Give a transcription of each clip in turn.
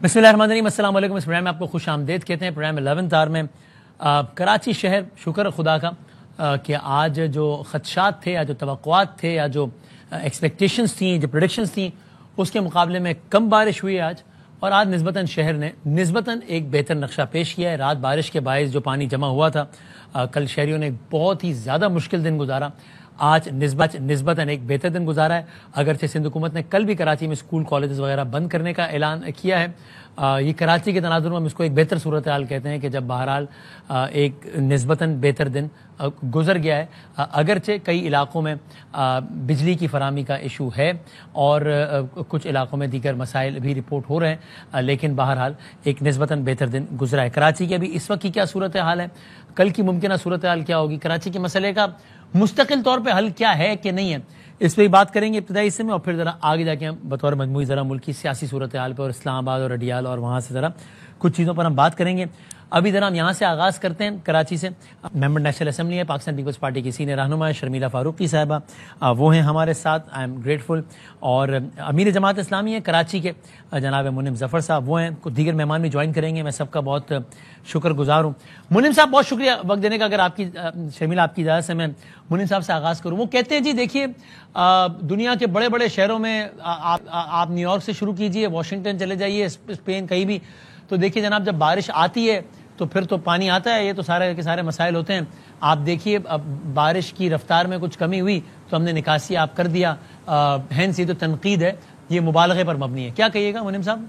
بسم اللہ الرحمن الرحیم، السلام علیکم۔ اس پروگرام میں آپ کو خوش آمدید کہتے ہیں۔ پروگرام 11 آور میں کراچی شہر، شکر خدا کا کہ آج جو خدشات تھے یا جو توقعات تھے یا جو ایکسپیکٹیشنز تھیں، جو پریڈکشنز تھیں، اس کے مقابلے میں کم بارش ہوئی آج، اور آج نسبتاً شہر نے نسبتاً ایک بہتر نقشہ پیش کیا ہے۔ رات بارش کے باعث جو پانی جمع ہوا تھا، کل شہریوں نے ایک بہت ہی زیادہ مشکل دن گزارا، آج نسبتاً ایک بہتر دن گزارا ہے۔ اگرچہ سندھ حکومت نے کل بھی کراچی میں اسکول کالجز وغیرہ بند کرنے کا اعلان کیا ہے، یہ کراچی کے تناظر میں ہم اس کو ایک بہتر صورتحال کہتے ہیں کہ جب بہرحال ایک نسبتاً بہتر دن گزر گیا ہے۔ اگرچہ کئی علاقوں میں بجلی کی فراہمی کا ایشو ہے اور کچھ علاقوں میں دیگر مسائل بھی رپورٹ ہو رہے ہیں، لیکن بہرحال ایک نسبتاً بہتر دن گزرا ہے۔ کراچی کے ابھی اس وقت کی کیا صورتحال ہے، کل کی ممکنہ صورتحال کیا ہوگی، کراچی کے مسئلے کا مستقل طور پہ حل کیا ہے کہ نہیں ہے، اس پہ بات کریں گے ابتدائی حصے میں، اور پھر ذرا آگے جا کے ہم بطور مجموعی ذرا ملکی سیاسی صورتحال پہ اور اسلام آباد اور اڈیال اور وہاں سے ذرا کچھ چیزوں پر ہم بات کریں گے۔ ابھی ذرا ہم یہاں سے آغاز کرتے ہیں، کراچی سے۔ ممبر نیشنل اسمبلی ہے، پاکستان پیپلز پارٹی کی سینئر رہنما شرمیلا فاروقی صاحبہ، وہ ہیں ہمارے ساتھ، آئی ایم گریٹفل۔ اور امیر جماعت اسلامی ہے کراچی کے جناب منم ظفر صاحب، وہ ہیں۔ کچھ دیگر مہمان بھی جوائن کریں گے، میں سب کا بہت شکر گزار ہوں۔ منم صاحب بہت شکریہ وقت دینے کا۔ اگر آپ کی شرمیلا آپ کی اجازت سے میں منم صاحب سے آغاز کروں۔ وہ کہتے ہیں جی دیکھیے، دنیا کے بڑے بڑے شہروں میں آپ نیو یارک سے شروع کیجئے، واشنگٹن چلے جائیے، اسپین، کہیں بھی، تو دیکھیے جناب جب بارش آتی ہے تو پھر تو پانی آتا ہے، یہ تو سارے کے سارے مسائل ہوتے ہیں۔ آپ دیکھیے اب بارش کی رفتار میں کچھ کمی ہوئی تو ہم نے نکاسی آپ کر دیا، ہینس یہ تو تنقید ہے، یہ مبالغے پر مبنی ہے، کیا کہیے گا منم صاحب؟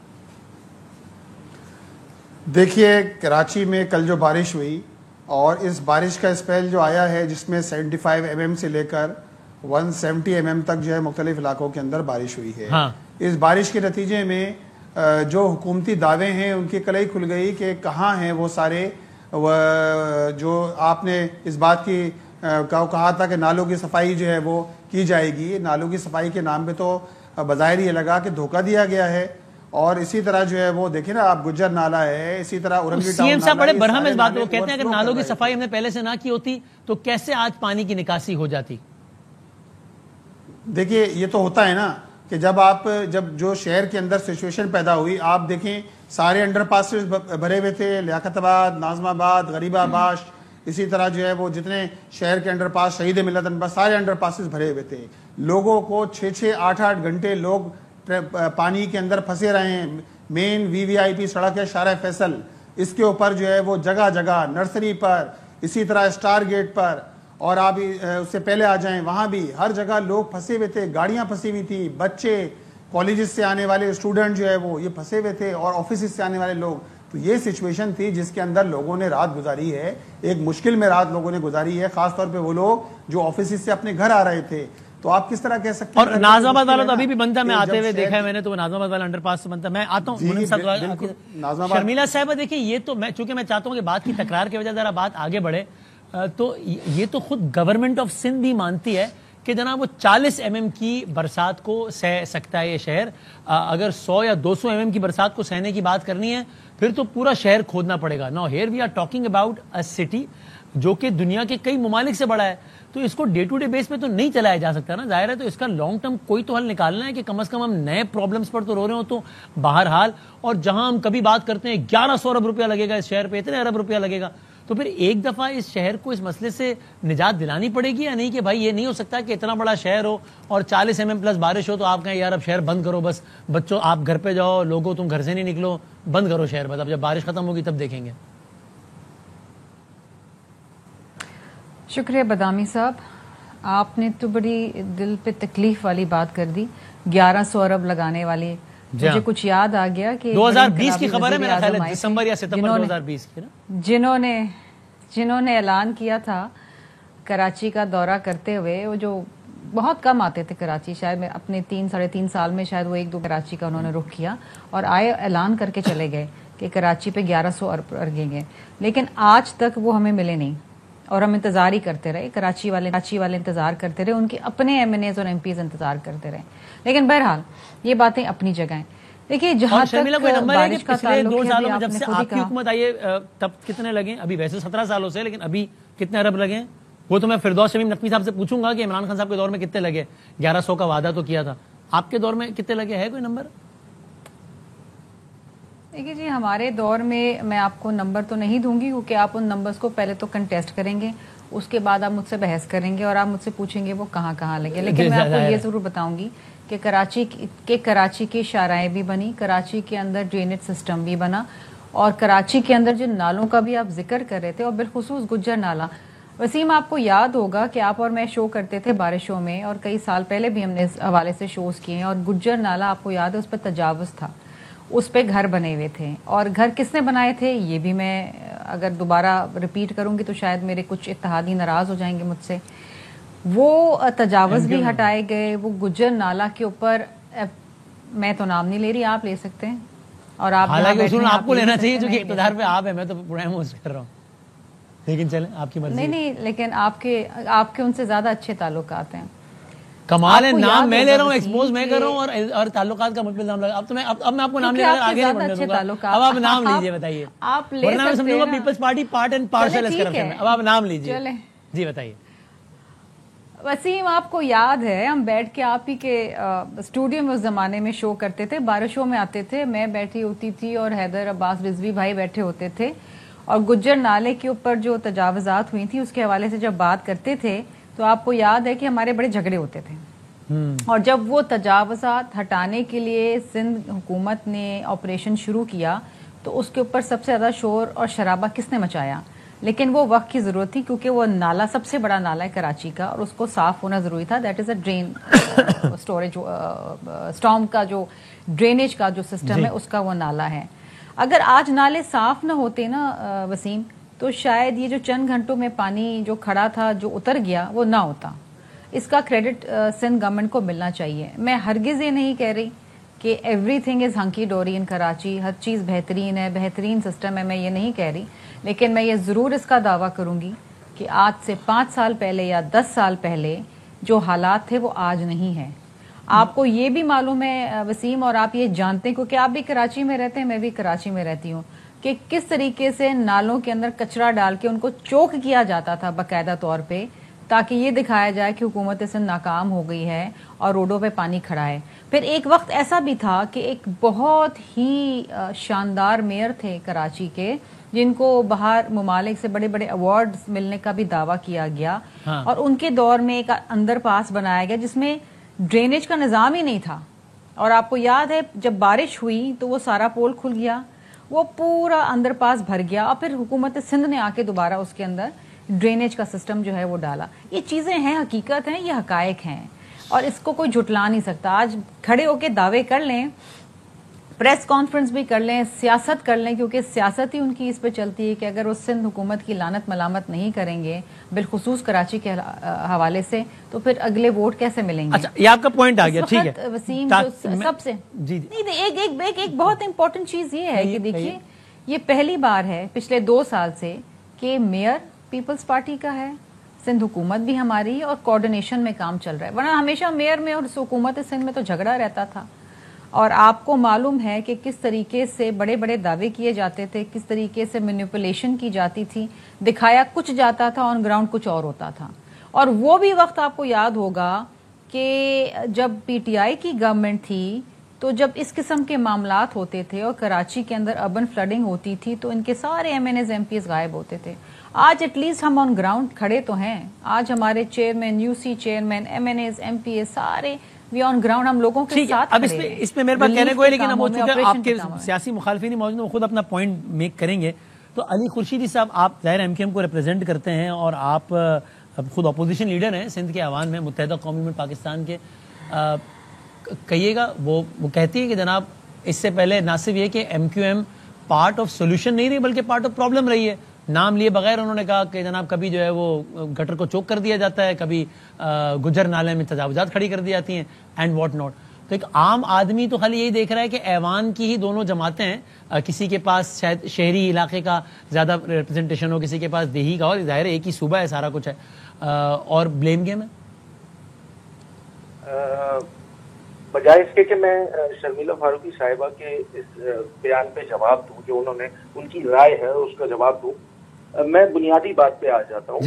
دیکھیے کراچی میں کل جو بارش ہوئی اور اس بارش کا اسپیل جو آیا ہے جس میں 75 mm سے لے کر 170 mm تک جو ہے مختلف علاقوں کے اندر بارش ہوئی ہے، اس بارش کے نتیجے میں جو حکومتی دعوے ہیں ان کی کلئی کھل گئی کہ کہاں ہیں وہ سارے جو آپ نے اس بات کی کہا تھا کہ نالوں کی صفائی جو ہے وہ کی جائے گی۔ نالوں کی صفائی کے نام پہ تو بظاہر یہ لگا کہ دھوکہ دیا گیا ہے، اور اسی طرح جو ہے وہ دیکھیں نا آپ گجر نالہ ہے، اسی طرح اورنگی ٹاؤن، سی ایم صاحب بڑے برہم اس بات کو کہتے ہیں اگر نالوں کی صفائی ہم نے پہلے سے نہ کی ہوتی تو کیسے آج پانی کی نکاسی ہو جاتی؟ دیکھیے یہ تو ہوتا ہے نا کہ جب جو شہر کے اندر سچویشن پیدا ہوئی، آپ دیکھیں سارے انڈر پاسز بھرے ہوئے تھے، لیاقت آباد، ناظم آباد، غریب آباد، اسی طرح جو ہے وہ جتنے شہر کے انڈر پاس، شہید ملت انڈر پاس، سارے انڈر پاسز بھرے ہوئے تھے۔ لوگوں کو 6-6 8-8 گھنٹے لوگ پانی کے اندر پھنسے رہے ہیں۔ مین VVIP سڑک ہے شارع فیصل، اس کے اوپر جو ہے وہ جگہ جگہ نرسری پر، اسی طرح اسٹار گیٹ پر، اور آپ اس سے پہلے آ جائیں وہاں بھی ہر جگہ لوگ پھنسے ہوئے تھے، گاڑیاں پھنسی ہوئی تھیں، بچے، کالجز سے آنے والے اسٹوڈنٹ جو ہے وہ یہ پھنسے ہوئے تھے، اور آفیسز سے آنے والے لوگ۔ تو یہ سچویشن تھی جس کے اندر لوگوں نے رات گزاری ہے، ایک مشکل میں رات لوگوں نے گزاری ہے، خاص طور پہ وہ لوگ جو آفیسز سے اپنے گھر آ رہے تھے۔ تو آپ کس طرح کہہ سکتے ہیں؟ اور ناظم آباد والا تو ابھی بھی بنتا ہے، میں آتے ہوئے دیکھا ہے میں نے، تو ناظم آباد والا انڈر پاس سے بنتا ہے۔ میں آتا ہوں شرمیلا صاحبہ، دیکھیں یہ تو چونکہ میں چاہتا ہوں کہ بات کی تکرار کی وجہ ذرا بات آگے بڑھے، تو یہ تو خود گورنمنٹ آف سندھ بھی مانتی ہے کہ جناب وہ 40 mm کی برسات کو سہ سکتا ہے یہ شہر۔ اگر 100 یا 200 mm کی برسات کو سہنے کی بات کرنی ہے پھر تو پورا شہر کھودنا پڑے گا۔ Now here we are talking about a city جو کہ دنیا کے کئی ممالک سے بڑا ہے، تو اس کو ڈے ٹو ڈے بیس پہ تو نہیں چلایا جا سکتا نا، ظاہر ہے۔ تو اس کا لانگ ٹرم کوئی تو حل نکالنا ہے کہ کم از کم ہم نئے پرابلمس پر تو رو رہے ہوں تو بہرحال، اور جہاں ہم کبھی بات کرتے ہیں 1100 ارب روپیہ لگے گا اس شہر پہ، اتنے ارب روپیہ لگے گا، تو پھر ایک دفعہ اس شہر کو اس مسئلے سے نجات دلانی پڑے گی یا نہیں؟ کہ بھائی یہ نہیں ہو سکتا کہ اتنا بڑا شہر ہو اور 40 mm پلس بارش ہو تو آپ کہیں یار اب شہر بند کرو، بس بچوں آپ گھر پہ جاؤ، لوگوں تم گھر سے نہیں نکلو، بند کرو شہر، بس اب جب بارش ختم ہوگی تب دیکھیں گے۔ شکریہ بادامی صاحب، آپ نے تو بڑی دل پہ تکلیف والی بات کر دی، 1100 ارب لگانے والی۔ مجھے کچھ یاد آ گیا کہ 2020 کی خبر ہے، میرا خیال ہے دسمبر یا ستمبر 2020 کی نا، جنہوں نے اعلان کیا تھا کراچی کا دورہ کرتے ہوئے، وہ جو بہت کم آتے تھے کراچی، شاید میں اپنے 3-3.5 سال میں شاید وہ 1-2 کراچی کا انہوں نے رخ کیا اور آئے اعلان کر کے چلے گئے کہ کراچی پہ 1100 ارب لگیں گے، لیکن آج تک وہ ہمیں ملے نہیں اور ہم انتظار ہی کرتے رہے، کراچی والے انتظار کرتے رہے، ان کے اپنے MNAs اور MPs انتظار کرتے رہے۔ لیکن بہرحال یہ باتیں اپنی جگہ ہیں۔ دیکھیے جہاں تک بارش کا تعلق ہے، 2 سالوں میں جب سے آپ کی حکومت آئی ہے تب کتنے لگے؟ ابھی ویسے 17 سالوں سے، لیکن ابھی کتنے ارب لگے ہیں وہ تو میں فردوس شمیم نقوی صاحب سے پوچھوں گا کہ عمران خان صاحب کے دور میں کتنے لگے؟ 1100 کا وعدہ تو کیا تھا، آپ کے دور میں کتنے لگے؟ ہے کوئی نمبر؟ دیکھیے جی ہمارے دور میں آپ کو نمبر تو نہیں دوں گی کیونکہ آپ ان نمبرز کو پہلے تو کنٹیسٹ کریں گے, اس کے بعد آپ مجھ سے بحث کریں گے اور آپ مجھ سے پوچھیں گے وہ کہاں کہاں لگے. لیکن میں آپ کو یہ ضرور بتاؤں گی کہ کراچی کی شاہراہیں بھی بنی, کراچی کے اندر ڈرینیج سسٹم بھی بنا, اور کراچی کے اندر جن نالوں کا بھی آپ ذکر کر رہے تھے اور بالخصوص گجر نالہ. وسیم آپ کو یاد ہوگا کہ آپ اور میں شو کرتے تھے بارشوں میں, اور کئی سال پہلے بھی ہم نے اس حوالے سے شوز کیے ہیں, اور گجر نالہ آپ کو یاد ہے اس پہ تجاوز تھا, اس پہ گھر بنے ہوئے تھے, اور گھر کس نے بنائے تھے یہ بھی میں اگر دوبارہ ریپیٹ کروں گی تو شاید میرے کچھ اتحادی ناراض ہو جائیں گے مجھ سے. وہ تجاوز بھی ہٹائے گئے, وہ گجر نالہ کے اوپر میں تو نام نہیں لے رہی, آپ لے سکتے ہیں, اور آپ کو لینا چاہیے جو کہ اقتدار پہ آپ ہیں, میں تو پروگرام ہوسٹ کر رہا ہوں, لیکن چلیں آپ کی مرضی. نہیں لیکن آپ کے ان سے زیادہ اچھے تعلقات ہیں. کمال ہے, نام میں لے رہا ہوں, ایکسپوز میں کر رہا ہوں, اور تعلقات کا مجھ نام لگا. اب میں آپ کو نام لے کر آگے نہیں بڑھنے دوں گا. اب آپ نام لیجیے, بتائیے. ورنہ میں سمجھوں گا peoples party part and parcel اس کرپشن میں. اب آپ نام لیجیے, جی بتائیے. وسیم آپ کو یاد ہے ہم بیٹھ کے آپ ہی کے اسٹوڈیو میں اس زمانے میں شو کرتے تھے, بارشوں میں آتے تھے, میں بیٹھی ہوتی تھی اور حیدر عباس رضوی بھائی بیٹھے ہوتے تھے, اور گجر نالے کے اوپر جو تجاوزات ہوئی تھی اس کے حوالے سے جب بات کرتے تھے تو آپ کو یاد ہے کہ ہمارے بڑے جھگڑے ہوتے تھے. اور جب وہ تجاوزات ہٹانے کے لیے سندھ حکومت نے آپریشن شروع کیا تو اس کے اوپر سب سے زیادہ شور اور شرابہ کس نے مچایا, لیکن وہ وقت کی ضرورت تھی کیونکہ وہ نالہ سب سے بڑا نالہ ہے کراچی کا, اور اس کو صاف ہونا ضروری تھا. That is a drain storage, storm کا جو ڈرینیج کا جو سسٹم ہے اس کا وہ نالہ ہے. اگر آج نالے صاف نہ ہوتے نا وسیم, تو شاید یہ جو چند گھنٹوں میں پانی جو کھڑا تھا جو اتر گیا وہ نہ ہوتا. اس کا کریڈٹ سندھ گورنمنٹ کو ملنا چاہیے. میں ہرگز یہ نہیں کہہ رہی کہ ایوری تھنگ از ہنکی ڈوری ان کراچی, ہر چیز بہترین ہے, بہترین سسٹم ہے, میں یہ نہیں کہہ رہی, لیکن میں یہ ضرور اس کا دعویٰ کروں گی کہ آج سے 5 سال پہلے یا 10 سال پہلے جو حالات تھے وہ آج نہیں ہیں. آپ کو یہ بھی معلوم ہے وسیم, اور آپ یہ جانتے ہیں کیونکہ آپ بھی کراچی میں رہتے ہیں, میں بھی کراچی میں رہتی ہوں, کہ کس طریقے سے نالوں کے اندر کچرا ڈال کے ان کو چوک کیا جاتا تھا باقاعدہ طور پہ, تاکہ یہ دکھایا جائے کہ حکومت سندھ ناکام ہو گئی ہے اور روڈوں پہ پانی کھڑا ہے. پھر ایک وقت ایسا بھی تھا کہ ایک بہت ہی شاندار میئر تھے کراچی کے, جن کو باہر ممالک سے بڑے بڑے ایوارڈز ملنے کا بھی دعویٰ کیا گیا, اور ان کے دور میں ایک اندر پاس بنایا گیا جس میں ڈرینیج کا نظام ہی نہیں تھا. اور آپ کو یاد ہے جب بارش ہوئی تو وہ سارا پول کھل گیا, وہ پورا اندر پاس بھر گیا, اور پھر حکومت سندھ نے آ کے دوبارہ اس کے اندر ڈرینیج کا سسٹم جو ہے وہ ڈالا. یہ چیزیں ہیں, حقیقت ہیں, یہ حقائق ہیں, اور اس کو کوئی جھٹلا نہیں سکتا. آج کھڑے ہو کے دعوے کر لیں, پریس کانفرنس بھی کر لیں, سیاست کر لیں, کیونکہ سیاست ہی ان کی اس پہ چلتی ہے کہ اگر وہ سندھ حکومت کی لعنت ملامت نہیں کریں گے بالخصوص کراچی کے حوالے سے, تو پھر اگلے ووٹ کیسے ملیں گے. اچھا, یہ آپ کا پوائنٹ آ گیا, ٹھیک ہے وسیم. سب سے ایک بہت امپورٹنٹ چیز یہ ہے کہ دیکھیے یہ پہلی بار ہے پچھلے 2 سال سے کہ میئر پیپلز پارٹی کا ہے, سندھ حکومت بھی ہماری, اور کوارڈینیشن میں کام چل رہا ہے. ورنہ ہمیشہ میئر میں اور حکومت سندھ میں تو جھگڑا رہتا تھا, اور آپ کو معلوم ہے کہ کس طریقے سے بڑے بڑے دعوے کیے جاتے تھے, کس طریقے سے مینیپولیشن کی جاتی تھی, دکھایا کچھ جاتا تھا, آن گراؤنڈ کچھ اور ہوتا تھا. اور وہ بھی وقت آپ کو یاد ہوگا کہ جب پی ٹی آئی کی گورنمنٹ تھی تو جب اس قسم کے معاملات ہوتے تھے اور کراچی کے اندر اربن فلڈنگ ہوتی تھی تو ان کے سارے MNAs MPAs غائب ہوتے تھے. آج ایٹ لیسٹ ہم آن گراؤنڈ کھڑے تو ہیں, آج ہمارے chairman, U C chairman, MNAs MPAs سارے وی آن گراؤنڈ, ہم لوگوں کے ساتھ. اب اس میں میرے پاس کہنے کو ہے, لیکن اب ہو چکا آپ کے سیاسی مخالفین موجود ہیں, وہ خود اپنا پوائنٹ میک کریں گے. تو علی خورشیدی صاحب, آپ ظاہر ایم کیو ایم کو ریپرزینٹ کرتے ہیں اور آپ خود اپوزیشن لیڈر ہیں سندھ کے عوام میں, متحدہ قومی ملت پاکستان کے. کہیے گا, وہ کہتی ہے کہ جناب اس سے پہلے نہ صرف یہ کہ M Q M part of solution نہیں رہی بلکہ پارٹ آف پرابلم رہی ہے. نام لیے بغیر انہوں نے کہا کہ جناب کبھی جو ہے وہ گٹر کو چوک کر دیا جاتا ہے, کبھی گجر نالے میں تجاوزات کھڑی کر دی جاتی ہیں, اینڈ واٹ ناٹ. تو ایک عام آدمی تو خالی یہی دیکھ رہا ہے کہ ایوان کی ہی دونوں جماعتیں ہیں, کسی کے پاس شاید شہری علاقے کا زیادہ ریپرزنٹیشن ہو, کسی کے پاس دیہی کا, اور ظاہر ایک ہی صوبہ ہے, سارا کچھ ہے, اور بلیم گیم ہے. بجائے اس کے کہ میں شرمیلا فاروقی صاحبہ کے اس بیان پہ جواب دوں, جو انہوں نے ان کی رائے ہے اس کا جواب دوں, میں بنیادی بات پہ آ جاتا ہوں.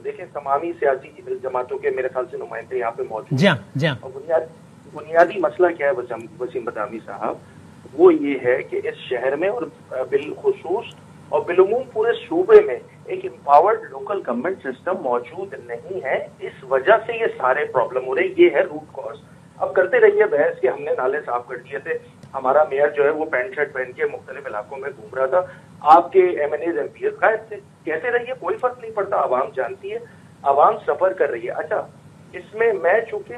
دیکھیں تمامی سیاسی جماعتوں کے میرے خیال سے نمائندے یہاں پہ موجود ہیں, اور بنیادی مسئلہ کیا ہے وسیم بدامی صاحب, وہ یہ ہے کہ اس شہر میں اور بالخصوص اور بالعموم پورے صوبے میں ایک امپاورڈ لوکل گورنمنٹ سسٹم موجود نہیں ہے. اس وجہ سے یہ سارے پرابلم ہو رہے ہیں. یہ ہے روٹ کاز. اب کرتے رہیے بحث کہ ہم نے نالے صاف کر دیے تھے, ہمارا میئر جو ہے وہ پینٹ شرٹ پہن کے مختلف علاقوں میں گھوم رہا تھا, آپ کے MNAs MPAs غائب تھے. کہتے رہیے, کوئی فرق نہیں پڑتا, عوام جانتی ہے, عوام سفر کر رہی ہے. اچھا, اس میں میں چونکہ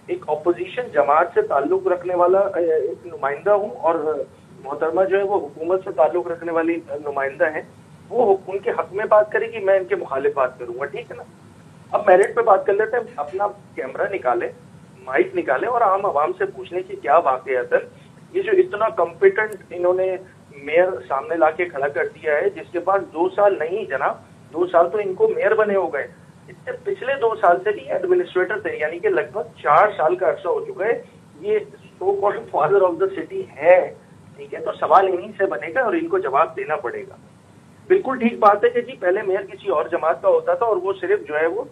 ایک اپوزیشن جماعت سے تعلق رکھنے والا ایک نمائندہ ہوں اور محترمہ جو ہے وہ حکومت سے تعلق رکھنے والی نمائندہ ہیں, وہ ان کے حق میں بات کرے گی, میں ان کے مخالف بات کروں گا, ٹھیک ہے نا. اب میرٹ پہ بات کر لیتے ہیں. اپنا کیمرہ نکالیں, مائک نکالیں اور عام عوام سے پوچھنے کی کیا واقعات ہے. یہ جو اتنا کمپیٹنٹ انہوں نے میئر سامنے لا کے کھڑا کر دیا ہے, جس کے پاس 2 سال نہیں جناب, 2 سال تو ان کو میئر بنے ہو گئے. پچھلے 2 سال سے بھی ایڈمنسٹریٹر تھے, یعنی کہ لگ بھگ 4 سال کا عرصہ ہو چکا ہے. یہ so called father of the city ہے, ٹھیک ہے. تو سوال انہیں سے بنے گا اور ان کو جواب دینا پڑے گا. بالکل ٹھیک بات ہے کہ جی پہلے میئر کسی اور جماعت کا ہوتا تھا اور وہ صرف جو ہے وہ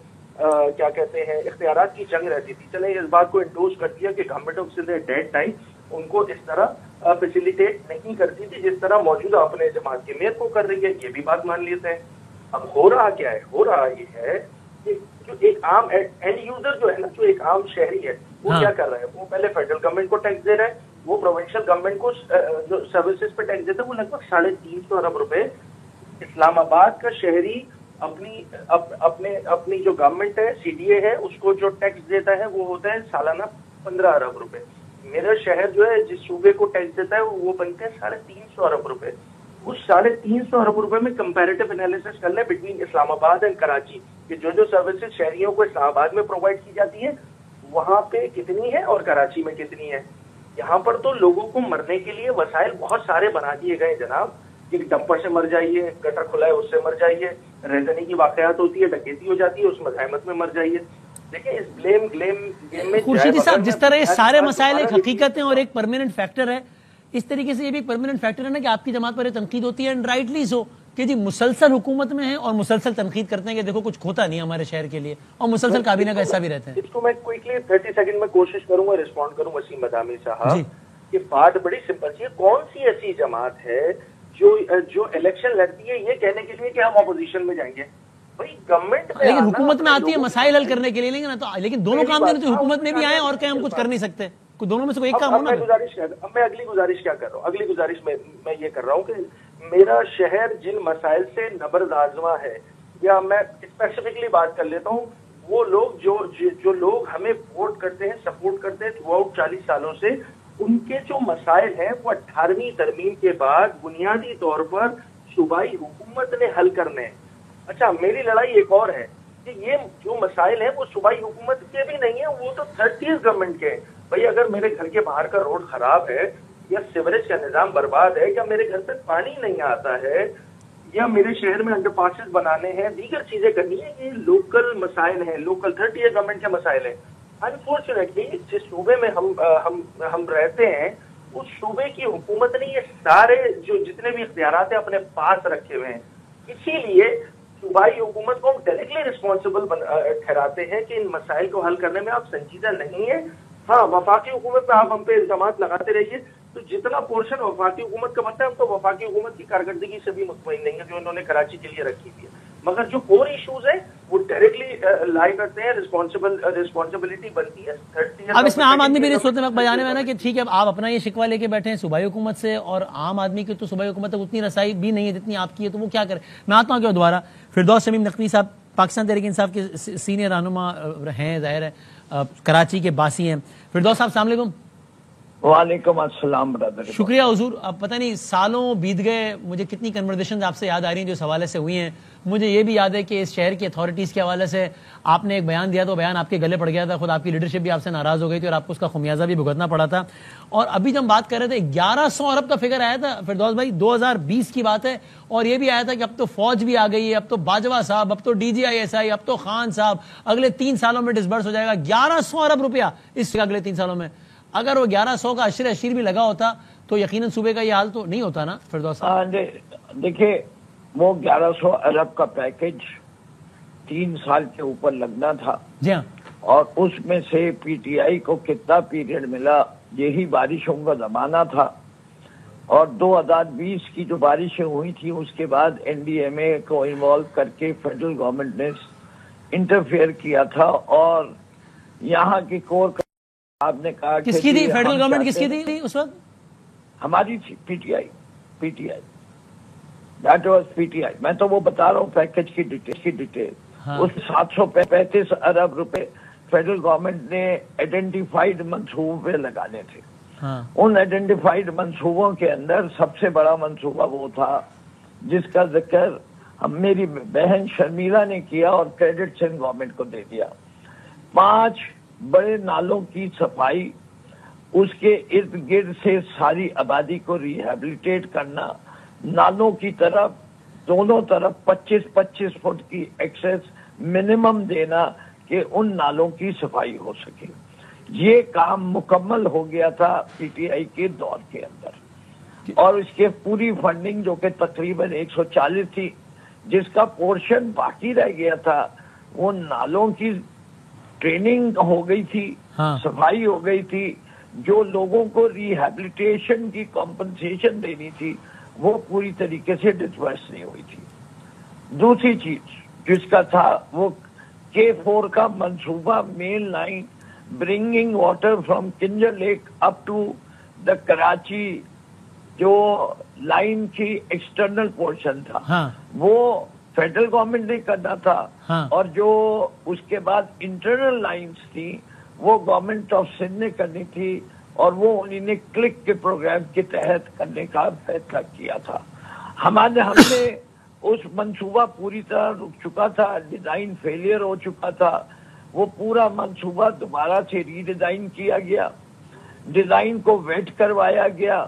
کیا کہتے ہیں اختیارات کی جنگ رہتی تھی. چلیں اس بات کو انڈوز کر دیا کہ government of Sindh that time ان کو اس طرح فیسیلیٹیٹ نہیں کرتی تھی جس طرح موجودہ اپنے جماعت کے میئر کو کر رہی ہے. یہ بھی بات مان لیتے ہیں. اب ہو رہا کیا ہے, ہو رہا یہ ہے کہ جو ایک عام اینڈ یوزر جو ہے نا, جو ایک عام شہری ہے, وہ کیا کر رہا ہے, وہ پہلے فیڈرل گورنمنٹ کو ٹیکس دے رہا ہے, وہ پروونشل گورنمنٹ کو جو سروسز پہ ٹیکس دیتا ہے, وہ لگ بھگ 350 ارب روپے. اسلام آباد کا شہری اپنی جو گورنمنٹ ہے, سی ڈی اے ہے, اس کو جو ٹیکس دیتا ہے وہ ہوتا ہے سالانہ 15 ارب روپے. میرا شہر جو ہے جس صوبے کو ٹیکس دیتا ہے وہ بنتے ہیں 350 ارب روپے. اس 350 ارب روپے میں کمپیریٹو انالیسس کر لیں بٹوین اسلام آباد اینڈ کراچی, کہ جو سروسز شہریوں کو اسلام آباد میں پرووائڈ کی جاتی ہے وہاں پہ کتنی ہے اور کراچی میں کتنی ہے. یہاں پر تو لوگوں کو مرنے کے لیے وسائل بہت سارے بنا دیے گئے جناب. ایک ڈمپر سے مر جائیے, گٹر کھلا ہے اس سے مر جائیے, رہزنی کی واقعات ہوتی ہے, ڈکیتی ہو جاتی ہے, اس مزاحمت میں مر جائیے. دیکھیں اس گیم میں خورشیدی صاحب, جس طرح یہ سارے مسائل ایک حقیقت ہیں اور ایک پرماننٹ فیکٹر ہے, اس طریقے سے یہ بھی ایک پرماننٹ فیکٹر ہے نا کہ آپ کی جماعت پر یہ تنقید ہوتی ہے, اینڈ رائٹلی سو, کہ جی مسلسل حکومت میں ہیں اور مسلسل تنقید کرتے ہیں کہ دیکھو کچھ کھوتا نہیں ہمارے شہر کے لیے, اور مسلسل کابینہ کا حصہ بھی رہتے ہیں. اس کو میں کوئکلی 30 سیکنڈ میں کوشش کروں گا رسپونڈ کروں. وسیم مدامی صاحب, کہ بات بڑی سمپل سی ہے. کون سی ایسی جماعت ہے جو الیکشن لڑتی ہے یہ کہنے کے لیے کہ ہم اپوزیشن میں جائیں گے؟ بھائی گورنمنٹ لیکن حکومت میں آتی ہے مسائل حل کرنے کے لیے, لیکن دونوں کام دینے تو حکومت میں بھی آئے اور کہ ہم کچھ کر نہیں سکتے, دونوں میں سے کوئی ایک کام ہونا. میں اگلی گزارش کیا کر رہا ہوں, اگلی گزارش میں یہ کر رہا ہوں کہ میرا شہر جن مسائل سے نبرد آزما ہے, یا میں اسپیسیفکلی بات کر لیتا ہوں, وہ لوگ جو لوگ ہمیں ووٹ کرتے ہیں, سپورٹ کرتے ہیں تھرو آؤٹ 40 سالوں سے, ان کے جو مسائل ہیں وہ 18ویں ترمیم کے بعد بنیادی طور پر صوبائی حکومت نے حل کرنے ہیں. اچھا, میری لڑائی ایک اور ہے کہ یہ جو مسائل ہیں وہ صوبائی حکومت کے بھی نہیں ہیں, وہ تو 30 گورنمنٹ کے ہیں. بھائی اگر میرے گھر کے باہر کا روڈ خراب ہے, یا سیوریج کا نظام برباد ہے, یا میرے گھر پہ پانی نہیں آتا ہے, یا میرے شہر میں انڈر پاسز بنانے ہیں, دیگر چیزیں کرنی ہے, یہ لوکل مسائل ہیں, لوکل 30 گورنمنٹ کے مسائل ہیں. انفارچونیٹلی جس صوبے میں ہم رہتے ہیں اس صوبے کی حکومت نے یہ سارے جو جتنے بھی اختیارات ہیں اپنے پاس رکھے ہوئے ہیں. اسی لیے صوبائی حکومت کو ہم ڈائریکٹلی رسپانسبل ٹھہراتے ہیں کہ ان مسائل کو حل کرنے میں آپ سنجیدہ نہیں ہیں. ہاں, وفاقی حکومت پہ آپ ہم پہ الزامات لگاتے رہیے, تو جتنا پورشن وفاقی حکومت کا بنتا ہے ہم تو وفاقی حکومت کی کارکردگی سے بھی مطمئن نہیں ہے جو انہوں نے کراچی کے لیے رکھی تھی. مگر جو کور ایشوز ہیں وہ ڈائریکٹلی لائی کرتے ہیں, رسپانسبلٹی بنتی ہے. اب اس میں عام آدمی بھی نہیں سوچنے وقت بجانے میں نا کہ ٹھیک ہے آپ اپنا یہ شکوہ لے کے بیٹھے ہیں صوبائی حکومت سے, اور عام آدمی کی تو صوبائی حکومت تک اتنی رسائی بھی نہیں ہے جتنی آپ کی ہے, تو وہ کیا کرے. میں آتا ہوں کہ دوبارہ فردوس شمیم نقوی صاحب پاکستان تحریک انصاف کے سینئر رہنما ہیں, ظاہر ہے کراچی کے باسی ہیں. فردوس صاحب السلام علیکم. وعلیکم السلام برادر. شکریہ حضور. اب پتہ نہیں سالوں بیت گئے, مجھے کتنی کنورزیشنز آپ سے یاد آ رہی ہیں جو اس حوالے سے ہوئی ہیں. مجھے یہ بھی یاد ہے کہ اس شہر کی اتھارٹیز کے حوالے سے آپ نے ایک بیان دیا, تو بیان آپ کے گلے پڑ گیا تھا, خود آپ کی لیڈرشپ بھی آپ سے ناراض ہو گئی تھی اور آپ کو اس کا خمیازہ بھی بھگتنا پڑا تھا. اور ابھی جب ہم بات کر رہے تھے 1100 ارب کا فگر آیا تھا فردوس بھائی, 2020 کی بات ہے, اور یہ بھی آیا تھا کہ اب تو فوج بھی آ گئی ہے, اب تو باجوہ صاحب, اب تو D G I S I, اب تو خان صاحب, اگلے 3 سالوں میں ڈسبرس ہو جائے گا 1100 ارب روپیہ اس اگلے 3 سالوں میں. اگر وہ 1100 کا اشیر بھی لگا ہوتا تو یقیناً صوبے کا یہ حال تو نہیں ہوتا نا فردوس صاحب. دیکھیں وہ 1100 ارب کا پیکج 3 سال کے اوپر لگنا تھا. جی ہاں, اور اس میں سے پی ٹی آئی کو کتنا پیریڈ ملا, یہی بارشوں کا زمانہ تھا. اور 2020 کی جو بارشیں ہوئی تھی اس کے بعد NDMA کو انوالو کر کے فیڈرل گورنمنٹ نے انٹرفیئر کیا تھا، اور یہاں کی کور آپ نے کہا کس کی تھی فیڈرل گورنمنٹ؟ کس کی تھی اس وقت؟ ہماری تھی PTI. That was PTI. میں تو وہ بتا رہا ہوں پیکج کی ڈیٹیل. اس 735 ارب روپے فیڈرل گورنمنٹ نے آئیڈینٹیفائڈ منصوبوں پہ لگانے تھے. ان آئیڈینٹیفائڈ منصوبوں کے اندر سب سے بڑا منصوبہ وہ تھا جس کا ذکر میری بہن شرمیلا نے کیا اور کریڈٹ سندھ گورنمنٹ کو دے دیا. 5 بڑے نالوں کی صفائی، اس کے ارد گرد سے ساری آبادی کو ریہیبلیٹیٹ کرنا، نالوں کی طرف دونوں طرف 25-25 فٹ کی ایکسس منیمم دینا کہ ان نالوں کی صفائی ہو سکے. یہ کام مکمل ہو گیا تھا PTI کے دور کے اندر، اور اس کے پوری فنڈنگ جو کہ تقریباً 140 تھی، جس کا پورشن باقی رہ گیا تھا وہ نالوں کی ٹریننگ ہو گئی تھی، صفائی ہو گئی تھی، جو لوگوں کو ریہیبلیٹیشن کی کمپنسیشن دینی تھی وہ پوری طریقے سے ڈسبرس نہیں ہوئی تھی. دوسری چیز جس کا تھا وہ K4 کا منصوبہ، main line bringing water from Keenjhar lake up to the Karachi, جو لائن کی ایکسٹرنل پورشن تھا وہ فیڈرل گورنمنٹ نے کرنا تھا، اور جو اس کے بعد انٹرنل لائنز تھی وہ گورنمنٹ آف سندھ نے کرنی تھی، اور وہ انہوں نے کلک کے پروگرام کے تحت کرنے کا فیصلہ کیا تھا. ہم نے اس منصوبہ پوری طرح رک چکا تھا، ڈیزائن فیلئر ہو چکا تھا. وہ پورا منصوبہ دوبارہ سے ری ڈیزائن کیا گیا، ڈیزائن کو ویٹ کروایا گیا.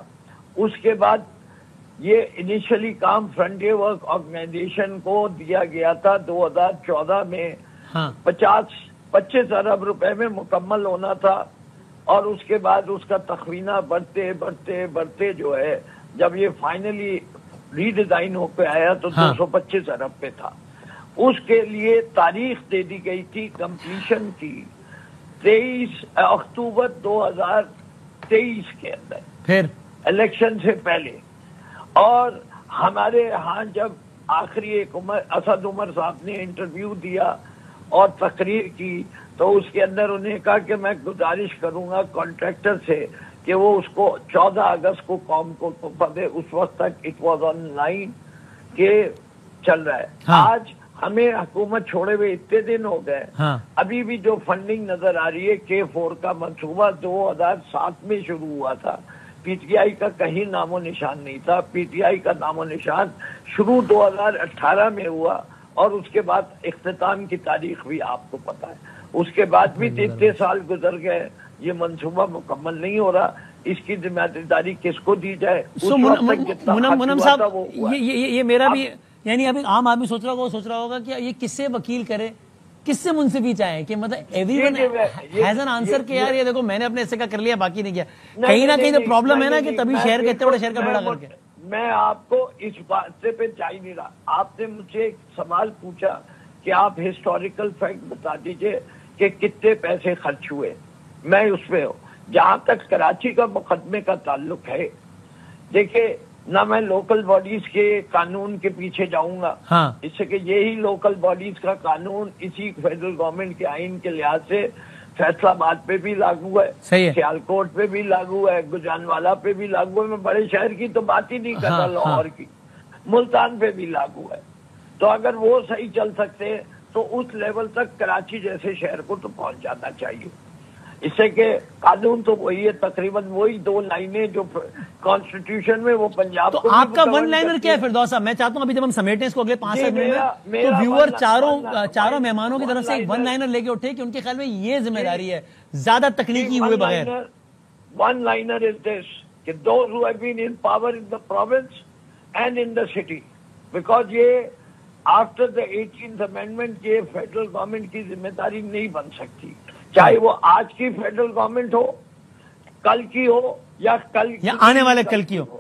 اس کے بعد یہ انیشلی کام فرنٹیئر ورک آرگنائزیشن کو دیا گیا تھا 2014 میں 25 ارب روپے میں مکمل ہونا تھا، اور اس کے بعد اس کا تخمینہ بڑھتے جو ہے جب یہ فائنلی ری ڈیزائن ہو کے آیا تو 225 ارب پہ تھا. اس کے لیے تاریخ دے دی گئی تھی کمپلیشن کی 23 اکتوبر 2023 کے اندر، پھر الیکشن سے پہلے. اور ہمارے ہاں جب آخری ایک اسد عمر صاحب نے انٹرویو دیا اور تقریر کی تو اس کے اندر انہیں کہا کہ میں گزارش کروں گا کانٹریکٹر سے کہ وہ اس کو 14 اگست کو قوم کو دے. اس وقت تک اٹ واز آن لائن کہ چل رہا ہے. آج ہمیں حکومت چھوڑے ہوئے اتنے دن ہو گئے، ابھی بھی جو فنڈنگ نظر آ رہی ہے K4 کا منصوبہ 2007 میں شروع ہوا تھا. PTI کا کہیں نام و نشان نہیں تھا. PTI کا نام و نشان شروع 2018 میں ہوا، اور اس کے بعد اختتام کی تاریخ بھی آپ کو پتا ہے. اس کے بعد بھی 33 سال گزر گئے، یہ منصوبہ مکمل نہیں ہو رہا. اس کی ذمہ داری کس کو دی جائے؟ منم صاحب، یہ میرا بھی، یعنی ابھی عام آدمی سوچ رہا ہوگا کہ یہ کس سے وکیل کرے، کس سے منصفی چاہے، کہ مطلب every one has an answer کہ یار یہ دیکھو میں نے اپنے حصے کا کر لیا باقی نہیں کیا. کہیں نہ کہیں تو پرابلم ہے نا کہ تبھی شہر کے اتنے بڑے شہر کا بیڑا کر کے. میں آپ کو اس بات پہ جا ہی نہیں رہا. آپ نے مجھے ایک سوال پوچھا کہ آپ ہسٹوریکل فیکٹ بتا دیجئے کہ کتنے پیسے خرچ ہوئے. میں اس پہ ہوں. جہاں تک کراچی کا مقدمے کا تعلق ہے، دیکھیں نہ میں لوکل باڈیز کے قانون کے پیچھے جاؤں گا، اس سے کہ یہی لوکل باڈیز کا قانون اسی فیڈرل گورنمنٹ کے آئین کے لحاظ سے فیصلہ آباد پہ بھی لاگو ہے، سیالکوٹ پہ بھی لاگو ہے، گجرانوالا پہ بھی لاگو ہے. میں بڑے شہر کی تو بات ہی نہیں کر رہا، لاہور کی، ملتان پہ بھی لاگو ہے. تو اگر وہ صحیح چل سکتے تو اس لیول تک کراچی جیسے شہر کو تو پہنچ جانا چاہیے. اس سے کہ قانون تو وہی ہے، تقریباً وہی 2 لائنیں جو کانسٹیٹیوشن میں وہ پنجاب کو. تو آپ کا 1 لائنر کیا ہے فردوس صاحب؟ میں چاہتا ہوں ابھی جب ہم سمیٹیں اس کو اگلے 5 منٹ میں، تو ویور چاروں مہمانوں کی طرف سے ایک 1 لائنر لے کے اٹھے کہ ان کے خیال میں یہ ذمہ داری ہے زیادہ تکنیکی ہوئے بغیر. 1 liner is this کہ those who have been in power in the province and in the city, because یہ after the 18th amendment یہ فیڈرل گورنمنٹ کی ذمہ داری نہیں بن سکتی، چاہے وہ آج کی فیڈرل گورنمنٹ ہو، کل کی ہو، یا آنے والے کل کی ہو.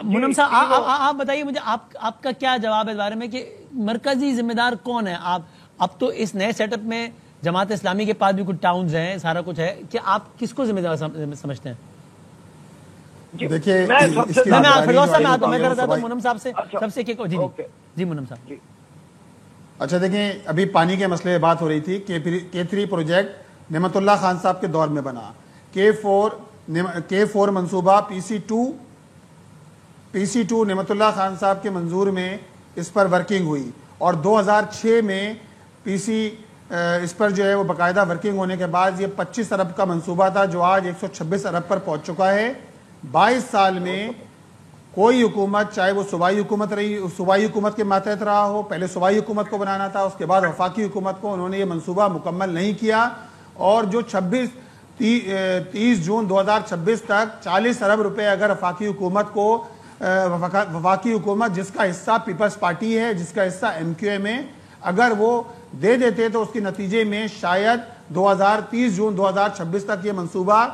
منم صاحب آپ بتائیے مجھے، آپ کا کیا جواب ہے اس بارے میں کہ مرکزی ذمہ دار کون ہے؟ آپ اب تو اس نئے سیٹ اپ میں جماعت اسلامی کے پاس بھی کچھ ٹاؤنز ہیں، سارا کچھ ہے، کہ آپ کس کو ذمہ دار سمجھتے ہیں؟ دیکھیے میں فردوس صاحب میں آتا ہوں، میں کر رہا تھا منم صاحب سے سب سے جی منم صاحب. اچھا دیکھیں، ابھی پانی کے مسئلے بات ہو رہی تھی. K3 پروجیکٹ نعمت اللہ خان صاحب کے دور میں بنا. K4 منصوبہ PC2 نعمت اللہ خان صاحب کے منظور میں اس پر ورکنگ ہوئی، اور 2006 میں اس پر جو ہے وہ باقاعدہ ورکنگ ہونے کے بعد یہ 25 ارب کا منصوبہ تھا جو آج 126 ارب پر پہنچ چکا ہے. 22 سال میں کوئی حکومت، چاہے وہ صوبائی حکومت رہی، صوبائی حکومت کے ماتحت رہا ہو، پہلے صوبائی حکومت کو بنانا تھا، اس کے بعد وفاقی حکومت کو، انہوں نے یہ منصوبہ مکمل نہیں کیا. اور جو 30 جون 2026 تک 40 ارب روپے اگر وفاقی حکومت جس کا حصہ پیپلز پارٹی ہے، جس کا حصہ MQM ہے، اگر وہ دے دیتے تو اس کے نتیجے میں شاید 30 جون 2026 تک یہ منصوبہ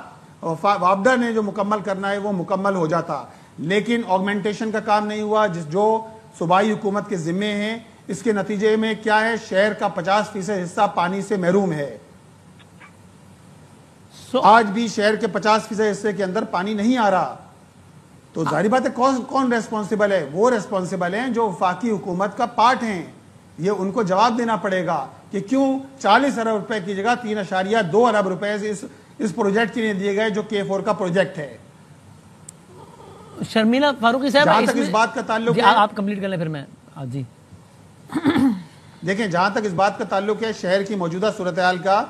وابڈا نے جو مکمل کرنا ہے وہ مکمل ہو جاتا. لیکن آگمنٹیشن کا کام نہیں ہوا جو صوبائی حکومت کے ذمے ہیں. اس کے نتیجے میں کیا ہے، شہر کا 50% حصہ پانی سے محروم ہے. آج بھی شہر کے 50% حصے کے اندر پانی نہیں آ رہا. تو ظاہری بات ہے کون ریسپانسبل ہے؟ وہ ریسپانسبل ہیں جو وفاقی حکومت کا پارٹ ہیں. یہ ان کو جواب دینا پڑے گا کہ کیوں 40 ارب روپے کی جگہ 3.2 ارب روپے اس پروجیکٹ کے لیے دیے گئے جو K4 کا پروجیکٹ ہے. شرمیلہ فاروقی صاحب، جہاں تک اس بات کا تعلق ہے، آپ کمپلیٹ کر لیں پھر میں. جی دیکھیں، جہاں تک اس بات کا تعلق ہے شہر کی موجودہ صورتحال کا،